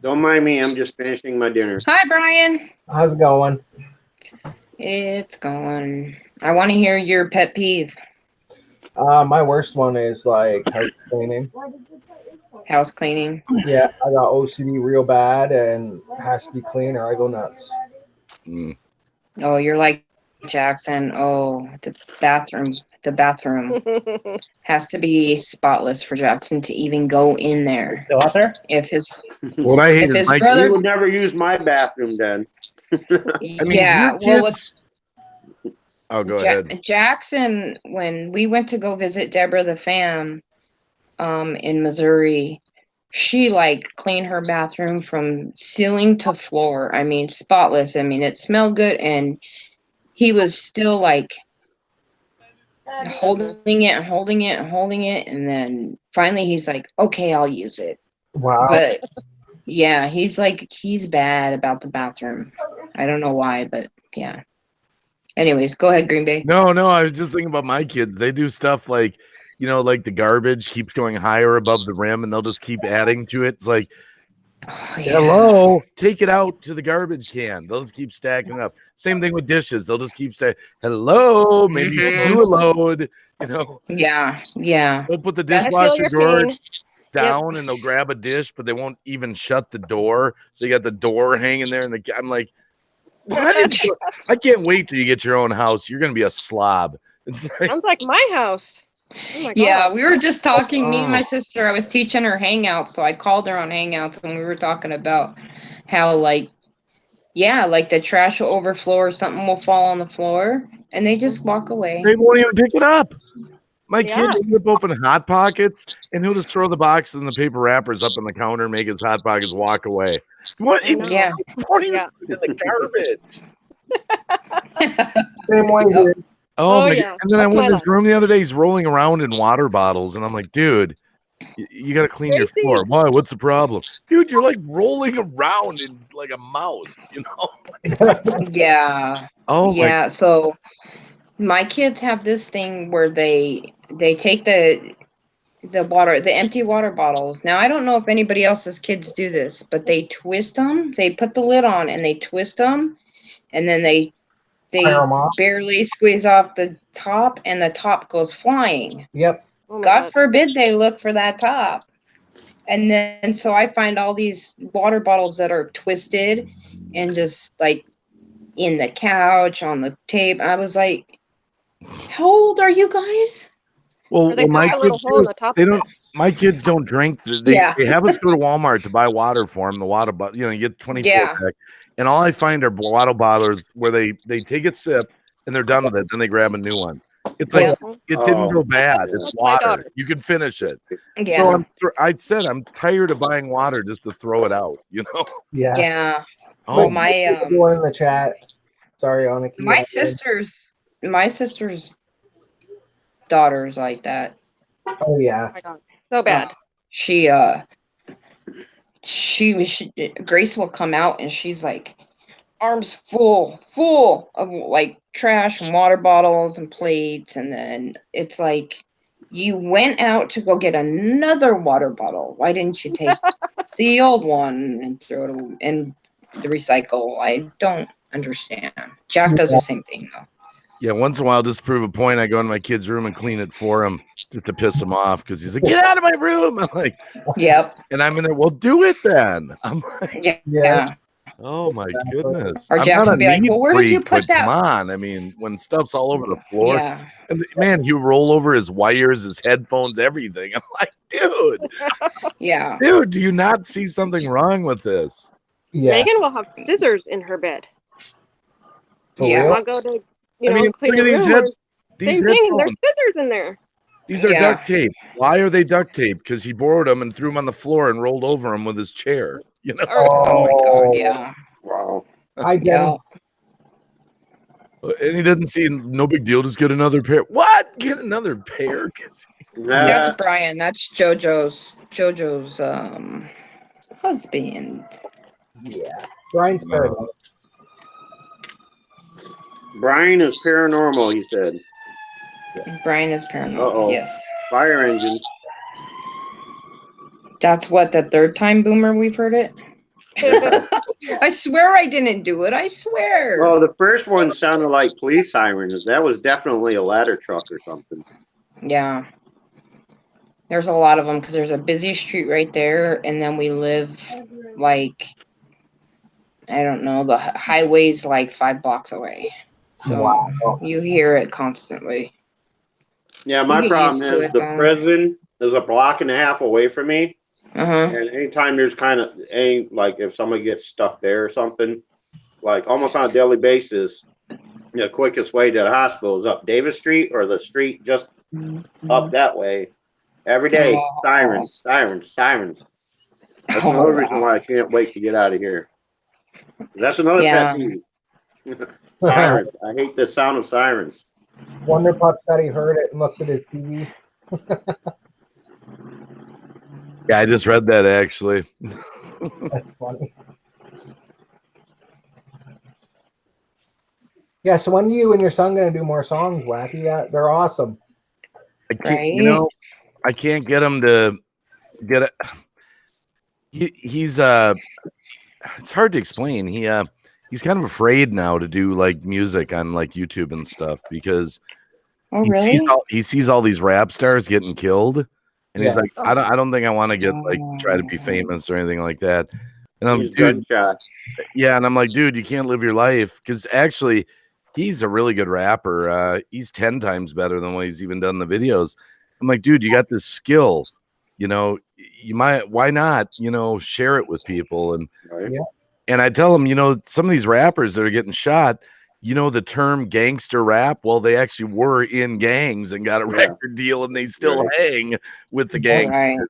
Don't mind me. I'm just finishing my dinner. Hi, Brian. How's it going? It's going. I want to hear your pet peeve. My worst one is like house cleaning. House cleaning. Yeah, I got OCD real bad and it has to be clean or I go nuts. Oh, you're like Jackson. Oh, the bathroom has to be spotless for Jackson to even go in there. Still out there? If his What I hate if is his You brother, would never use my bathroom then. yeah, well, what's go ahead. Jackson, when we went to go visit Deborah the fam, in Missouri, she like cleaned her bathroom from ceiling to floor. I mean, spotless. I mean, it smelled good, and he was still like holding it, and then finally he's like, "Okay, I'll use it." Wow. But yeah, he's bad about the bathroom. I don't know why, but yeah. Anyways, go ahead, Green Bay. No, I was just thinking about my kids. They do stuff like, like the garbage keeps going higher above the rim and they'll just keep adding to it. It's like, hello, take it out to the garbage can. They'll just keep stacking it up. Same thing with dishes. They'll just keep stacking. Hello, maybe you can do a load, Yeah. They'll put the Gotta feel dishwasher your drawer pain. down and they'll grab a dish, but they won't even shut the door. So you got the door hanging there, and I'm like, what? I can't wait till you get your own house. You're gonna be a slob. Sounds like my house. Oh my Yeah, God. we were just talking, me and my sister, I was teaching her Hangouts, so I called her on Hangouts and we were talking about how like the trash will overflow or something will fall on the floor and they just walk away. They won't even pick it up. My kid Yeah. will rip open Hot Pockets and he'll just throw the box and the paper wrappers up on the counter, make his Hot Pockets, walk away. What? Yeah. Won't even Yeah. put it in the garbage. Same way here. Oh my yeah. God. And then I That's went in my his room the other day. He's rolling around in water bottles, and I'm like, dude, you got to clean your floor. Why? What's the problem? Dude, you're like rolling around in like a mouse, Yeah. Oh yeah. So my kids have this thing where they take the empty water bottles. Now I don't know if anybody else's kids do this, but they twist them. They put the lid on and they twist them, and then they barely squeeze off the top, and the top goes flying. Yep. Oh my God forbid they look for that top. And then so I find all these water bottles that are twisted and just like in the couch, on the tape. I was like, how old are you guys? Well, Or they my put a little kids hole in too, the top they of don't. it. my kids don't drink. They have us go to Walmart to buy water for them. The water bottle, you get 24 pack, and all I find are water bottlers where they take a sip and they're done with it. Then they grab a new one. It's like it didn't go bad. It's water. You can finish it. Yeah. So I said I'm tired of buying water just to throw it out. Yeah. Yeah. Oh, my everyone in the chat. Sorry, Annikki. My sister's daughter's like that. Oh yeah. Oh my God. So bad. She Grace will come out and she's like arms full of like trash and water bottles and plates, and then it's like, you went out to go get another water bottle. Why didn't you take the old one and throw it in the recycle? I don't understand. Jack does the same thing though. Yeah, once in a while, just to prove a point, I go in my kid's room and clean it for him just to piss him off because he's like, "Get out of my room!" I'm like, "Yep." And I'm in there. Well, do it then. I'm like, yeah. Oh my goodness! Or Jackson would be like, "Well, where did you put that?" Come on, I mean, when stuff's all over the floor, and man, you roll over his wires, his headphones, everything. I'm like, dude, dude, do you not see something wrong with this? Yeah. Megan will have scissors in her bed. I'll go to clean the room. Same thing. There's scissors in there. These are duct tape. Why are they duct tape? Because he borrowed them and threw them on the floor and rolled over them with his chair. Oh my God! Yeah. Wow. I get it. And he doesn't see no big deal. Just get another pair. What? Get another pair? That's Brian. That's JoJo's husband. Yeah, Brian's paranormal. Brian is paranormal. You said. Brian is paranormal. Yes. Fire engine. That's what, the third time, Boomer, we've heard it. I swear I didn't do it. I swear. Well, the first one sounded like police sirens. That was definitely a ladder truck or something. Yeah. There's a lot of them because there's a busy street right there, and then we live like, I don't know, the highway's like 5 blocks away. So you hear it constantly. Yeah, my problem is the prison is a block and a half away from me. And anytime there's like if somebody gets stuck there or something, like almost on a daily basis, the quickest way to the hospital is up Davis Street or the street just up that way. Every day, sirens. That's another reason why I can't wait to get out of here. That's another pet peeve. Sirens. I hate the sound of sirens. Wonder Pup said he heard it and looked at his TV. Yeah, I just read that actually. That's funny. Yeah, so when are you and your son gonna do more songs, Wacky? They're awesome. I can't, I can't get him to get it. He's it's hard to explain. He's kind of afraid now to do like music on like YouTube and stuff because he sees all these rap stars getting killed. And he's like, I don't think I want to get like try to be famous or anything like that. And I'm and I'm like, dude, you can't live your life because actually he's a really good rapper. He's 10 times better than what he's even done in the videos. I'm like, dude, you got this skill, you might, why not, share it with people. And and I tell him, some of these rappers that are getting shot, the term gangster rap, well, they actually were in gangs and got a record deal and they still hang with the gangsters.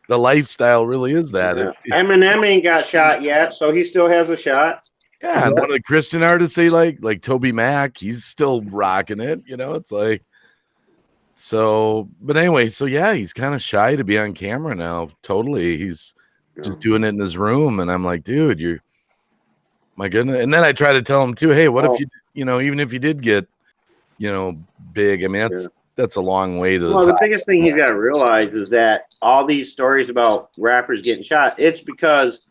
The lifestyle really is that. Eminem ain't got shot yet, so he still has a shot. Yeah, and one of the Christian artists they like Toby Mac, he's still rocking it, it's like, so, but anyway, so yeah, he's kind of shy to be on camera now. Totally. He's just doing it in his room. And I'm like, dude, my goodness. And then I try to tell him too, hey, what if even if you did get, big, I mean, that's a long way to the top. The biggest thing he's got to realize is that all these stories about rappers getting shot, it's because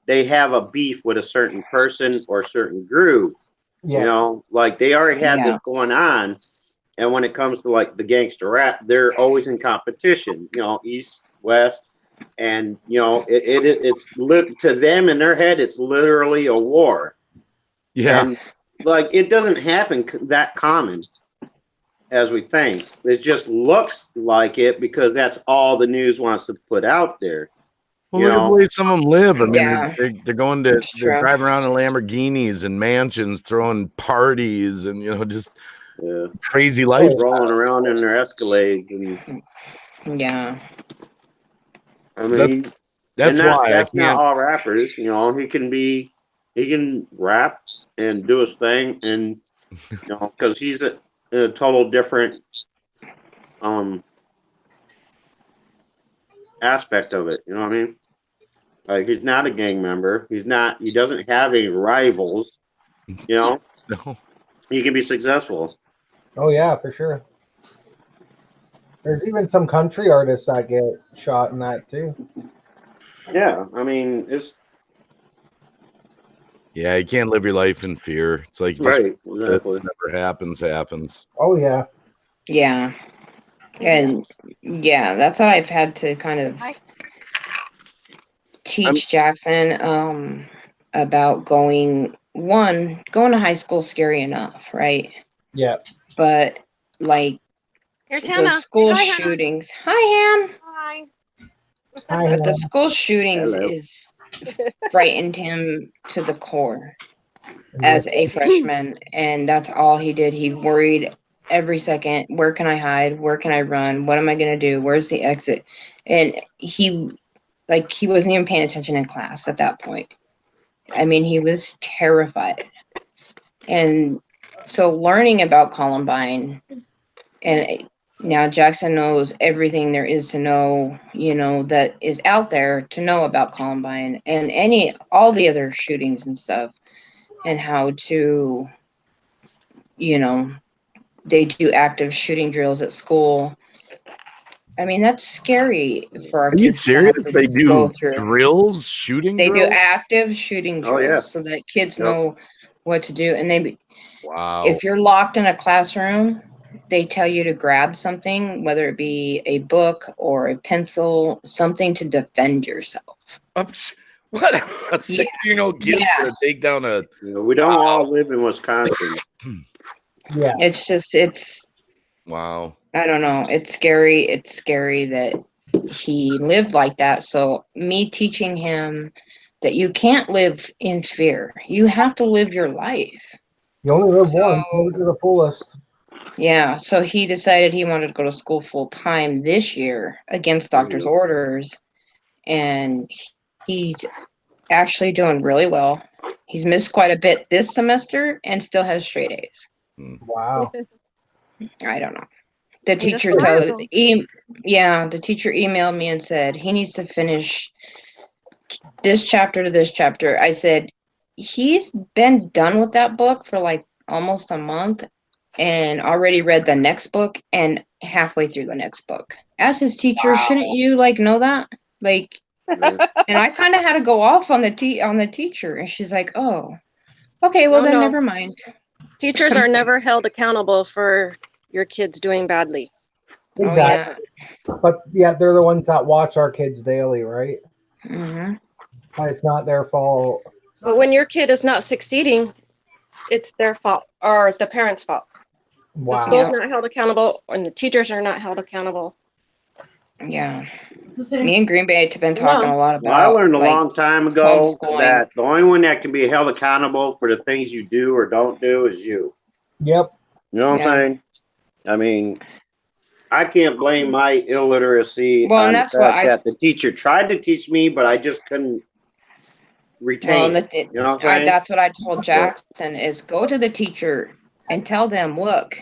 they have a beef with a certain person or a certain group. Like they already had this going on. And when it comes to like the gangster rap, they're always in competition, East, West. And, it's to them in their head, it's literally a war. Yeah. And like, it doesn't happen that common. as we think. It just looks like it because that's all the news wants to put out there. Well, look at the way some of them live. I mean, Yeah. they're going to, That's they're true. driving around in Lamborghinis and mansions, throwing parties, and just crazy life, rolling around in their Escalades, and Yeah. I mean, that's why I that's not can't. all rappers. He can rap and do his thing, and because he's a total different aspect of it. You know what I mean? Like, he's not a gang member. He doesn't have any rivals. No. He can be successful. Oh yeah, for sure. There's even some country artists that get shot in that too. Yeah, I mean, it's Yeah, you can't live your life in fear. It's like right. Exactly. Whatever happens. Oh yeah. Yeah. And yeah, that's what I've had to kind of teach Jackson about going to high school is scary enough, right? Yeah. But like Here's the Hannah. school Hi, Hannah. shootings. Hi, Ham. Hi. Hi, But the school shootings Hello. is frightened him to the core as a freshman, and that's all he did. He worried every second, where can I hide? Where can I run? What am I going to do? Where's the exit? And he wasn't even paying attention in class at that point. I mean, he was terrified. And so learning about Columbine, and now Jackson knows everything there is to know, that is out there to know about Columbine and all the other shootings and stuff, and how to, they do active shooting drills at school. I mean, that's scary for our Are you kids to have serious? to They go do through. drills, shooting They do drills? active shooting drills Oh, yeah. so that kids Yep. know what to do. And Wow. if you're locked in a classroom, they tell you to grab something, whether it be a book or a pencil, something to defend yourself. What a 6-year-old kid to take down a. We don't all live in Wisconsin. Yeah. It's Wow. I don't know. It's scary. It's scary that he lived like that. So me teaching him that you can't live in fear. You have to live your life. You only live once. Live it to the fullest. Yeah. So he decided he wanted to go to school full time this year against doctor's orders. And he's actually doing really well. He's missed quite a bit this semester and still has straight A's. Wow. I don't know. The He's a teacher survival. the teacher emailed me and said he needs to finish this chapter to this chapter. I said he's been done with that book for like almost a month and already read the next book and halfway through the next book. As his teacher, shouldn't you know that? And I kind of had to go off on the teacher, and she's like, "Oh, okay, well then never mind." Teachers are never held accountable for your kids doing badly. Exactly. But yeah, they're the ones that watch our kids daily, right? Mm-hmm. But it's not their fault. But when your kid is not succeeding, it's their fault or the parents' fault. Wow. The school's not held accountable, and the teachers are not held accountable. Yeah. Me and Green Bay have been talking a lot about. Well, I learned a long time ago homeschooling. that the only one that can be held accountable for the things you do or don't do is you. Yep. You know what I'm saying? I mean, I can't blame my illiteracy on the fact that the teacher tried to teach me, but I just couldn't retain. You know what I'm saying? That's what I told Jackson is go to the teacher and tell them, look,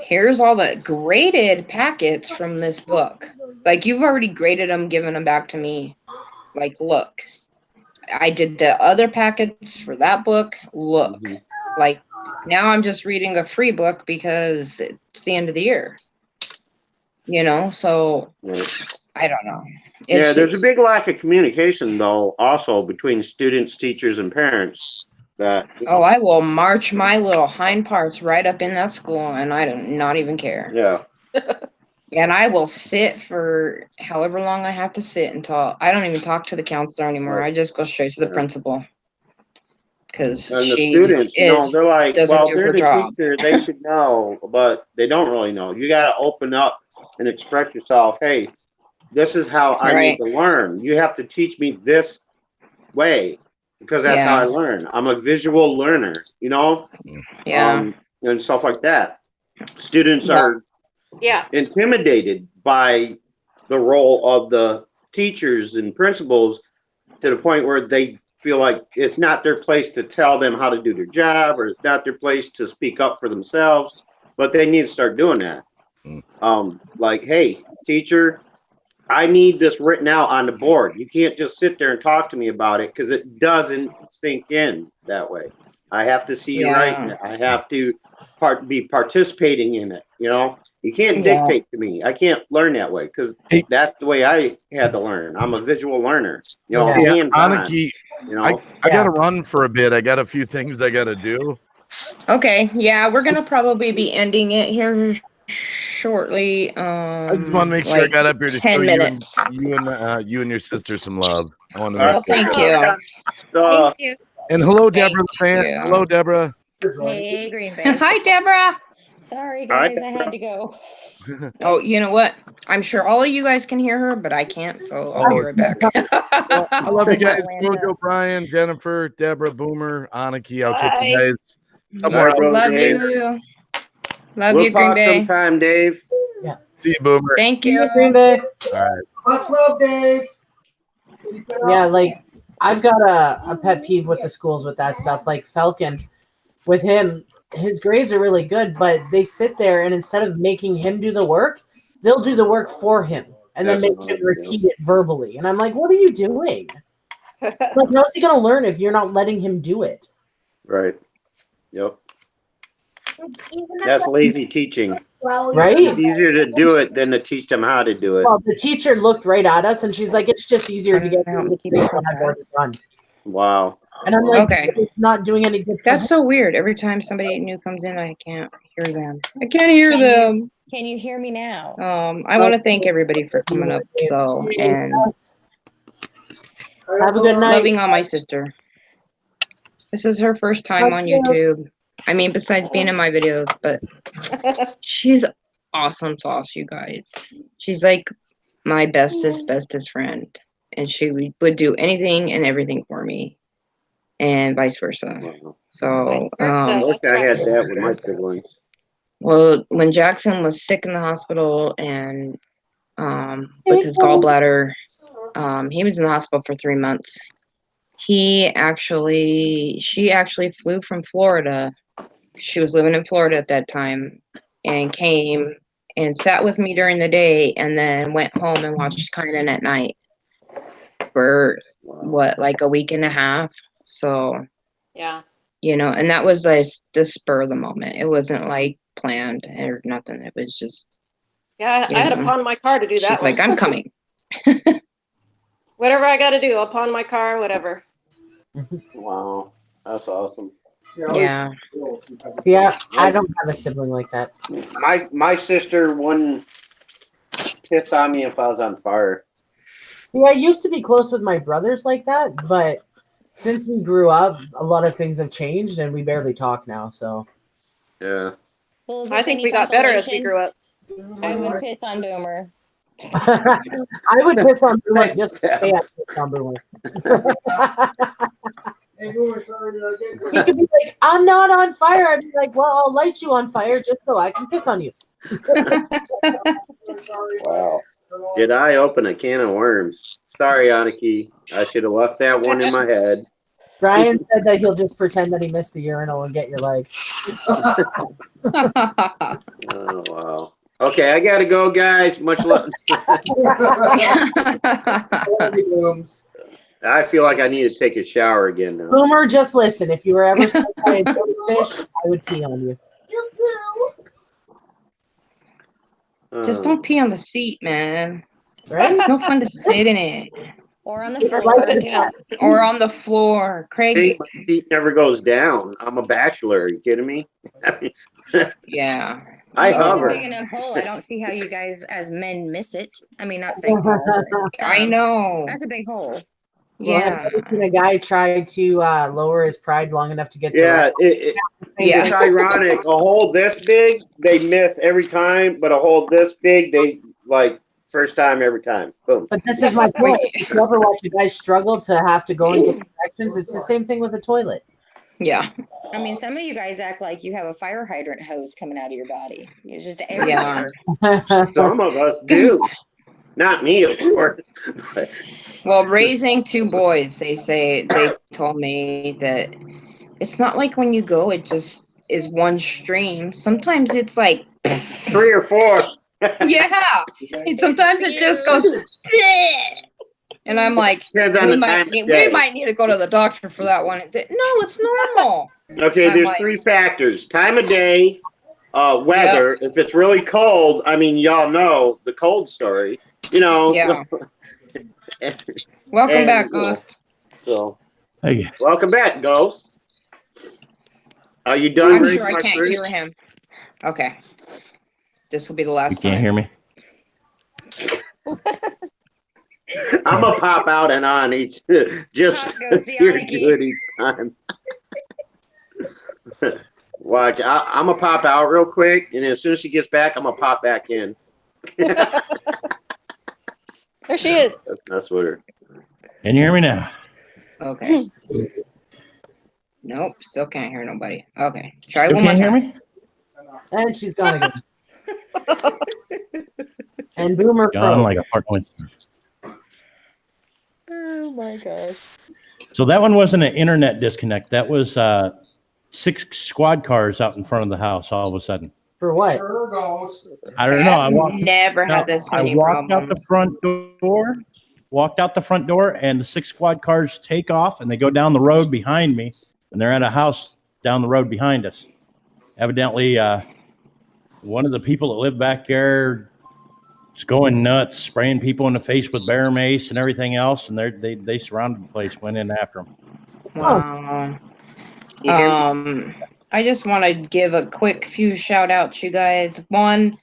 here's all the graded packets from this book. Like, you've already graded them, given them back to me. Like, look, I did the other packets for that book. Look, like, now I'm just reading a free book because it's the end of the year. So I don't know. There's a big lack of communication, though, also between students, teachers, and parents. I will march my little hind parts right up in that school, and I do not even care. Yeah. And I will sit for however long I have to sit until I don't even talk to the counselor anymore. I just go straight to the principal. because And the she students, they're like, doesn't well, do they're her the job. teacher, they should know, but they don't really know. You got to open up and express yourself. Hey, this is how I need Right. to learn. You have to teach me this way because that's how I Yeah. learn. I'm a visual learner, Yeah. and stuff like that. Students Yeah. are intimidated by the role of the teachers and principals to the point where they feel like it's not their place to tell them how to do their job, or it's not their place to speak up for themselves, but they need to start doing that. Like, hey, teacher, I need this written out on the board. You can't just sit there and talk to me about it because it doesn't sink in that way. I have to see you writing it. I have to be participating in it. You can't Yeah. dictate to me. I can't learn that way because that's the way I had to learn. I'm a visual learner. Hands-on. Annikki, I got to run for a bit. I got a few things I got to do. Okay. Yeah, we're gonna probably be ending it here shortly. I just want to make sure I got up here to 10 show minutes. you and your sister some love. I want to Well, thank you. Thank you. And hello, Deborah the fan. you. Hello, Deborah. Hey, Green Bay. Hi, Deborah. Sorry, Hi, guys, I had to go. Oh, you know what? I'm sure all of you guys can hear her, but I can't, so I'll be right back. I love you guys. Atlanta. Jojo, Brian, Jennifer, Deborah, Boomer, Annikki. I'll catch you Bye. guys somewhere else. Love Dave. you. Love We'll you, Green talk Bay. sometime, Dave. See you, Boomer. Thank See you, you. Green Bay. All right. Much love, Dave. Yeah, like I've got a pet peeve with the schools with that stuff. Like Falcon, with him, his grades are really good, but they sit there and instead of making him do the work, they'll do the work for him and then That's make him repeat it verbally. And I'm like, what are you doing? Like, how's he gonna learn if you're not letting him do it? Right. Yep. That's lazy teaching. Right? It's easier to do it than to teach them how to do it. Well, the teacher looked right at us and she's like, it's just easier to get through the face when I've already done. Wow. And I'm like, Okay. it's not doing any good. That's so weird. Every time somebody new comes in, I can't hear them. I can't hear them. Can you hear me now? I want to thank everybody for coming up, though, and Have a good night. loving on my sister. This is her first time on YouTube. I mean, besides being in my videos, but she's awesome sauce, you guys. She's like my bestest friend, and she would do anything and everything for me, and vice versa. So, I wish I had that with my siblings. well, when Jackson was sick in the hospital and with his gallbladder, he was in the hospital for 3 months. She actually flew from Florida. She was living in Florida at that time and came and sat with me during the day and then went home and watched Kynan at night for like a week and a half. So, Yeah. and that was like the spur of the moment. It wasn't like planned or nothing. It was just, Yeah, I had to pawn my car to do that. she's like, I'm coming. Whatever I got to do, I'll pawn my car, whatever. Wow. That's awesome. Yeah. See, I don't have a sibling like that. My sister wouldn't piss on me if I was on fire. Yeah, I used to be close with my brothers like that, but since we grew up, a lot of things have changed and we barely talk now. So Yeah. Well, I think we got better as we grew up. I would piss on Boomer. I would piss on Boomer just to say I pissed on Boomer. He could be like, I'm not on fire. I'd be like, well, I'll light you on fire just so I can piss on you. Wow. Did I open a can of worms? Sorry, Annikki. I should have left that one in my head. Brian said that he'll just pretend that he missed the urinal and get your leg. Oh, wow. Okay, I got to go, guys. Much love. I feel like I need to take a shower again now. Boomer, just listen. If you were ever stung by a jellyfish, I would pee on you. Just don't pee on the seat, man. Right? It's no fun to sit in it. Or on the It's floor. like- Or on the floor. Craig. See, my feet never goes down. I'm a bachelor. Are you kidding me? Yeah. I It's a hover. big enough hole. I don't see how you guys as men miss it. I mean, not saying hole, but I know. that's a big hole. Well, have Yeah. you ever seen a guy try to lower his pride long enough to get the Yeah, right? it's ironic. A hole this big, they miss every time, but a hole this big, they like first time every time. Boom. But this is my point. If you ever watch a guy struggle to have to go in different directions, it's the same thing with a toilet. Yeah. I mean, some of you guys act like you have a fire hydrant hose coming out of your body. It's just Yeah. everywhere. Some of us do. Not me, of course. Well, raising two boys, they told me that it's not like when you go, it just is one stream. Sometimes it's like 3 or 4. yeah. And sometimes it just goes and I'm like, Depends on we the might time of need, day. we might need to go to the doctor for that one. No, it's normal. Okay, I'm there's like- 3 factors: time of day, weather. If it's really cold, I mean, y'all know the cold story. You know. Yeah. Welcome back, you know, Ghost. So, Hey, welcome back, Ghost. Are you done? I'm raising sure I my can't fruit? hear him. Okay. This will be the last you time. can't hear me. I'm gonna pop out and on each, just Pop goes the to Annikki. do it each time. Watch, I'm gonna pop out real quick, and as soon as she gets back, I'm gonna pop back in. There she is. That's what her. Can you hear me now? Okay. Nope, still can't hear nobody. Okay. Try Still one more can't hear time. me? And she's gone again. And Boomer Gone froze. like a part one. Oh my gosh. So that one wasn't an internet disconnect. That was 6 squad cars out in front of the house all of a sudden. For what? I don't know. I I've walked never had this many walked out the problems. walked out the front door, and the 6 squad cars take off, and they go down the road behind me, and they're at a house down the road behind us. Evidently, one of the people that live back there is going nuts, spraying people in the face with bear mace and everything else, and they surrounded the place, went in after them. Wow. You hear me? I just want to give a quick few shout outs, you guys. One,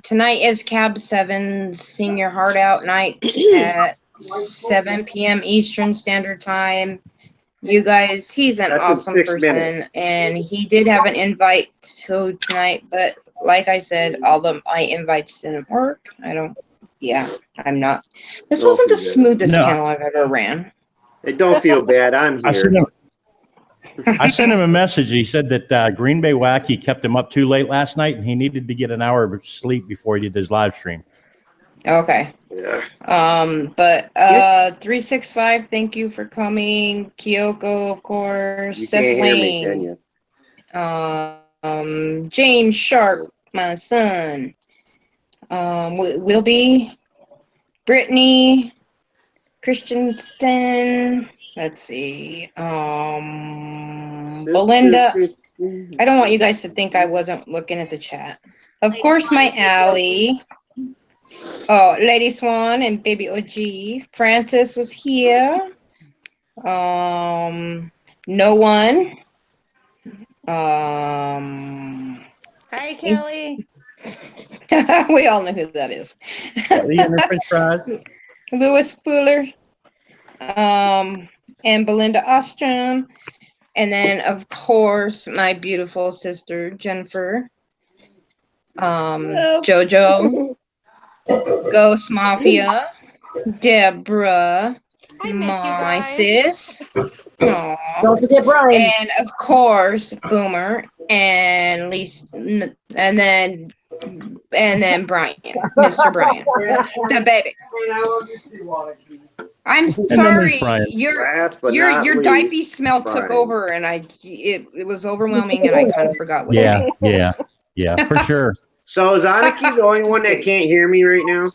tonight is Cab 7's Sing Your Heart Out night at 7 p.m. Eastern Standard Time. You guys, he's an That's in awesome 6 person, minutes. and he did have an invite to tonight, but like I said, all of my invites didn't work. I'm not. This Don't wasn't the do that. smoothest No. panel I've ever ran. Hey, don't feel bad. I'm I here. sent him a message. He said that Green Bay Wacky kept him up too late last night, and he needed to get an hour of sleep before he did his live stream. Okay. Yeah. But 365, thank you for coming. Kyoko, of course. You Seth can't hear me, can Wayne. you? James Sharp, my son. Will be Brittany Christensen. Let's see. Belinda. I don't want you guys to think I wasn't looking at the chat. Of course, my Allie. Oh, Lady Swan and Baby OG. Francis was here. No one. Hi, Kelly. We all know who that is. Lee and her french fries. Lewis Fuller. And Belinda Ostrom. And then, of course, my beautiful sister, Jennifer. Jojo. Ghost Mafia. Deborah. I miss you My guys. sis. Aww. Don't forget Brian. And of course, Boomer and Lisa, and then Brian, Mr. Brian, the baby. I'm then sorry, there's Brian. Last but your not least, diaper smell took Brian. over, and it was overwhelming, and I kind of forgot what. Yeah, for sure. So is Annikki the only one that can't hear me right now?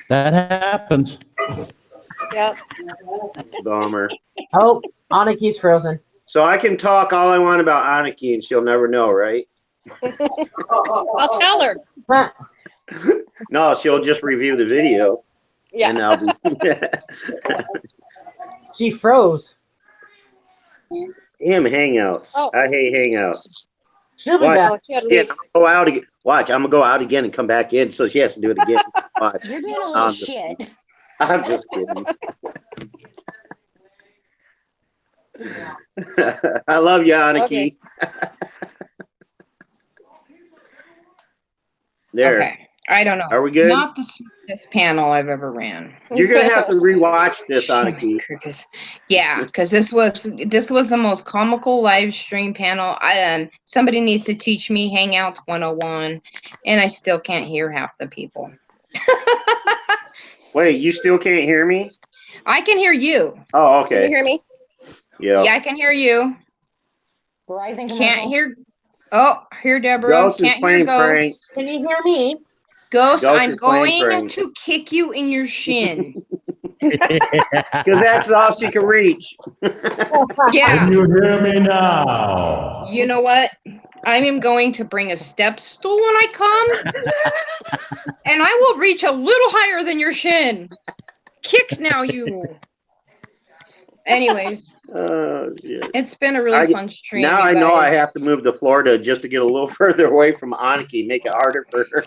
That happens. Yep. Bummer. Oh, Anniki's frozen. So I can talk all I want about Annikki and she'll never know, right? I'll tell her. Huh. No, she'll just review the video. Yeah. And I'll be She froze. Damn hangouts. Oh. I hate hangouts. She'll be What? back. Oh, she had to Yeah, leave. I'm gonna go out again. Watch, I'm gonna go out again and come back in, so she has to do it again. Watch. You're doing a little the- shit. I'm just kidding. I love you, Annikki. Okay. There. Okay. I don't know. Are we good? Not the smoothest panel I've ever ran. You're gonna have to rewatch this, Annikki. Yeah, because this was the most comical live stream panel. Somebody needs to teach me Hangouts 101, and I still can't hear half the people. Wait, you still can't hear me? I can hear you. Oh, okay. Can you hear me? Yeah. Yeah, I can hear you. Verizon commercial. Can't hear. Oh, here, Deborah. Ghost is Can't hear playing Ghost. prank. Can you hear me? Ghost, Ghost I'm is playing going prank. to kick you in your shin. Because that's all she can reach. Yeah. Can you hear me now? You know what? I am going to bring a step stool when I come, and I will reach a little higher than your shin. Kick now, you. Anyways, Yeah. it's been a really fun stream. Now you I know I guys. have to move to Florida just to get a little further away from Annikki, make it harder for her.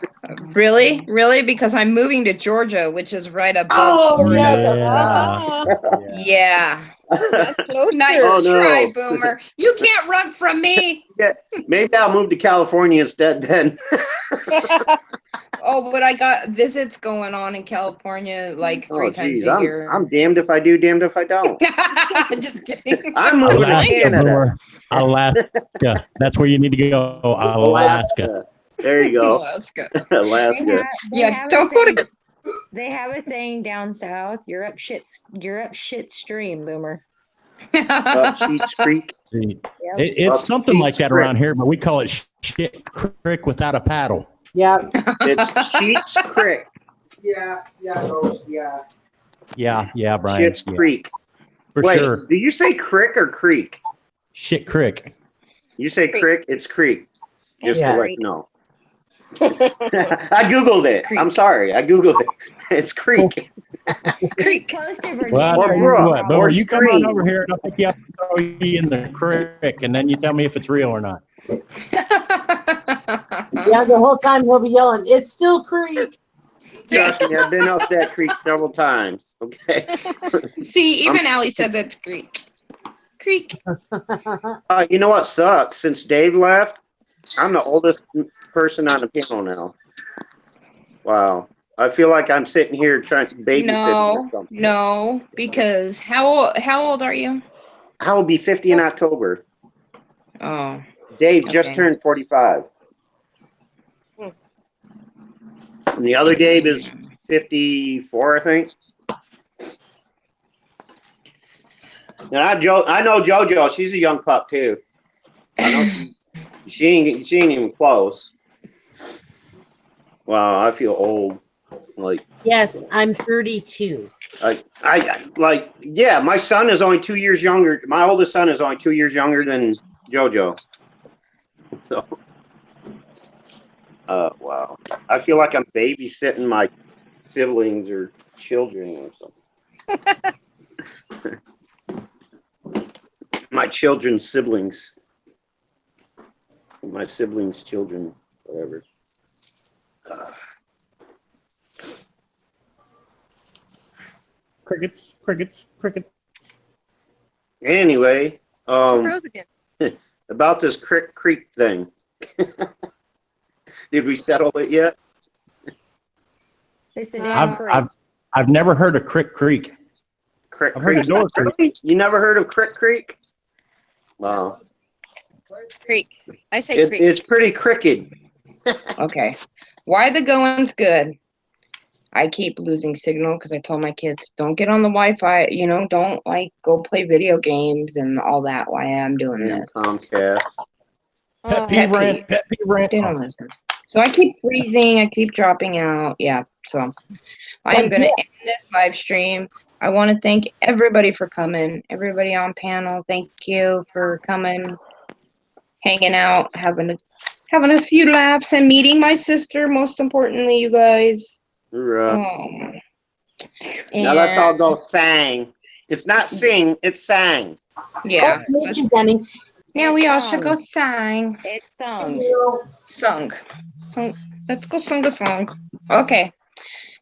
Really? Really? Because I'm moving to Georgia, which is right above Oh, Florida. yes. Yeah. That's closer. Nice Oh, no. try, Boomer. You can't run from me. Yeah, maybe I'll move to California instead then. Oh, but I got visits going on in California like three times a year. I'm damned if I do, damned if I don't. Just kidding. I'm moving to Alaska, Canada. Boomer. Alaska. That's where you need to go. Alaska. There you go. Alaska. Alaska. Yeah, don't go to. They have a saying down south. You're up shit stream, Boomer. Up Sheets Creek. See, Yep. it's Up something like Sheets that Creek. around here, but we call it shit creek without a paddle. Yeah. It's Sheets Creek. Yeah, Ghost, yeah. Yeah, Brian. Sheets Yeah, Creek. for Wait, sure. do you say crick or creek? Shit creek. You say crick, it's creek. Just Yeah. to let you know. I Googled it. Creek. I'm sorry. I Googled it. It's creek. It's close to Virginia. Well, Or I tell you brook, what, Boomer, or you come on stream. over here and I'll pick you up and throw you in the creek, and then you tell me if it's real or not. Yeah, the whole time he'll be yelling, "It's still Creek." Trust me, I've been up that creek several times. Okay. See, even Allie says it's Greek. Creek. You know what sucks? Since Dave left, I'm the oldest person on the panel now. Wow. I feel like I'm sitting here trying to babysit or something. No, because how old are you? I will be 50 in October. Oh, Dave just Okay. turned 45. And the other Dave is 54, I think. And I know JoJo. She's a young pup too. I know she ain't even close. Wow, I feel old. Like Yes, I'm 32. yeah. My son is only 2 years younger. My oldest son is only 2 years younger than JoJo. So, wow. I feel like I'm babysitting my siblings or children or something. My children's siblings. My siblings' children, whatever. Crickets. Anyway, Rose again. about this creek thing. Did we settle it yet? It's a damn creek. I've never heard of Crick Creek. Crick I've heard of Door Creek. Really? You never heard of Crick Creek? Wow. Creek. I say creek. It's pretty cricket. okay. Why the going's good? I keep losing signal because I told my kids don't get on the Wi-Fi. Don't go play video games and all that. Why I'm doing this? Comcast. Pet peeve rant. They don't listen. So I keep freezing. I keep dropping out. Yeah. So I am going to end this live stream. I want to thank everybody for coming. Everybody on panel. Thank you for coming, hanging out, having a few laughs, and meeting my sister. Most importantly, you guys. Now let's all go sang. It's not sing, it's sang. Yeah. Jenny. Now we all should go sang. It's sung. Sung. Let's go sing a song. Okay.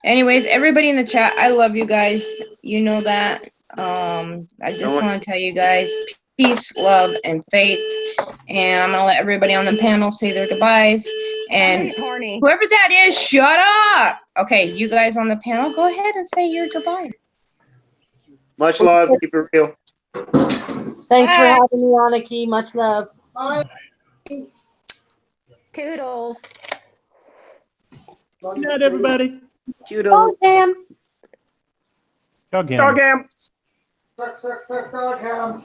Anyways, everybody in the chat, I love you guys. You know that. I just want to tell you guys peace, love, and faith. And I'm gonna let everybody on the panel say their goodbyes. And Somebody's horny. whoever that is, shut up. Okay, you guys on the panel, go ahead and say your goodbye. Much love. Keep it real. Thanks for having me, Annikki. Much love. Toodles. Good night, everybody. Toodles. Cam. Dog ham. Dog ham. Suck, dog ham.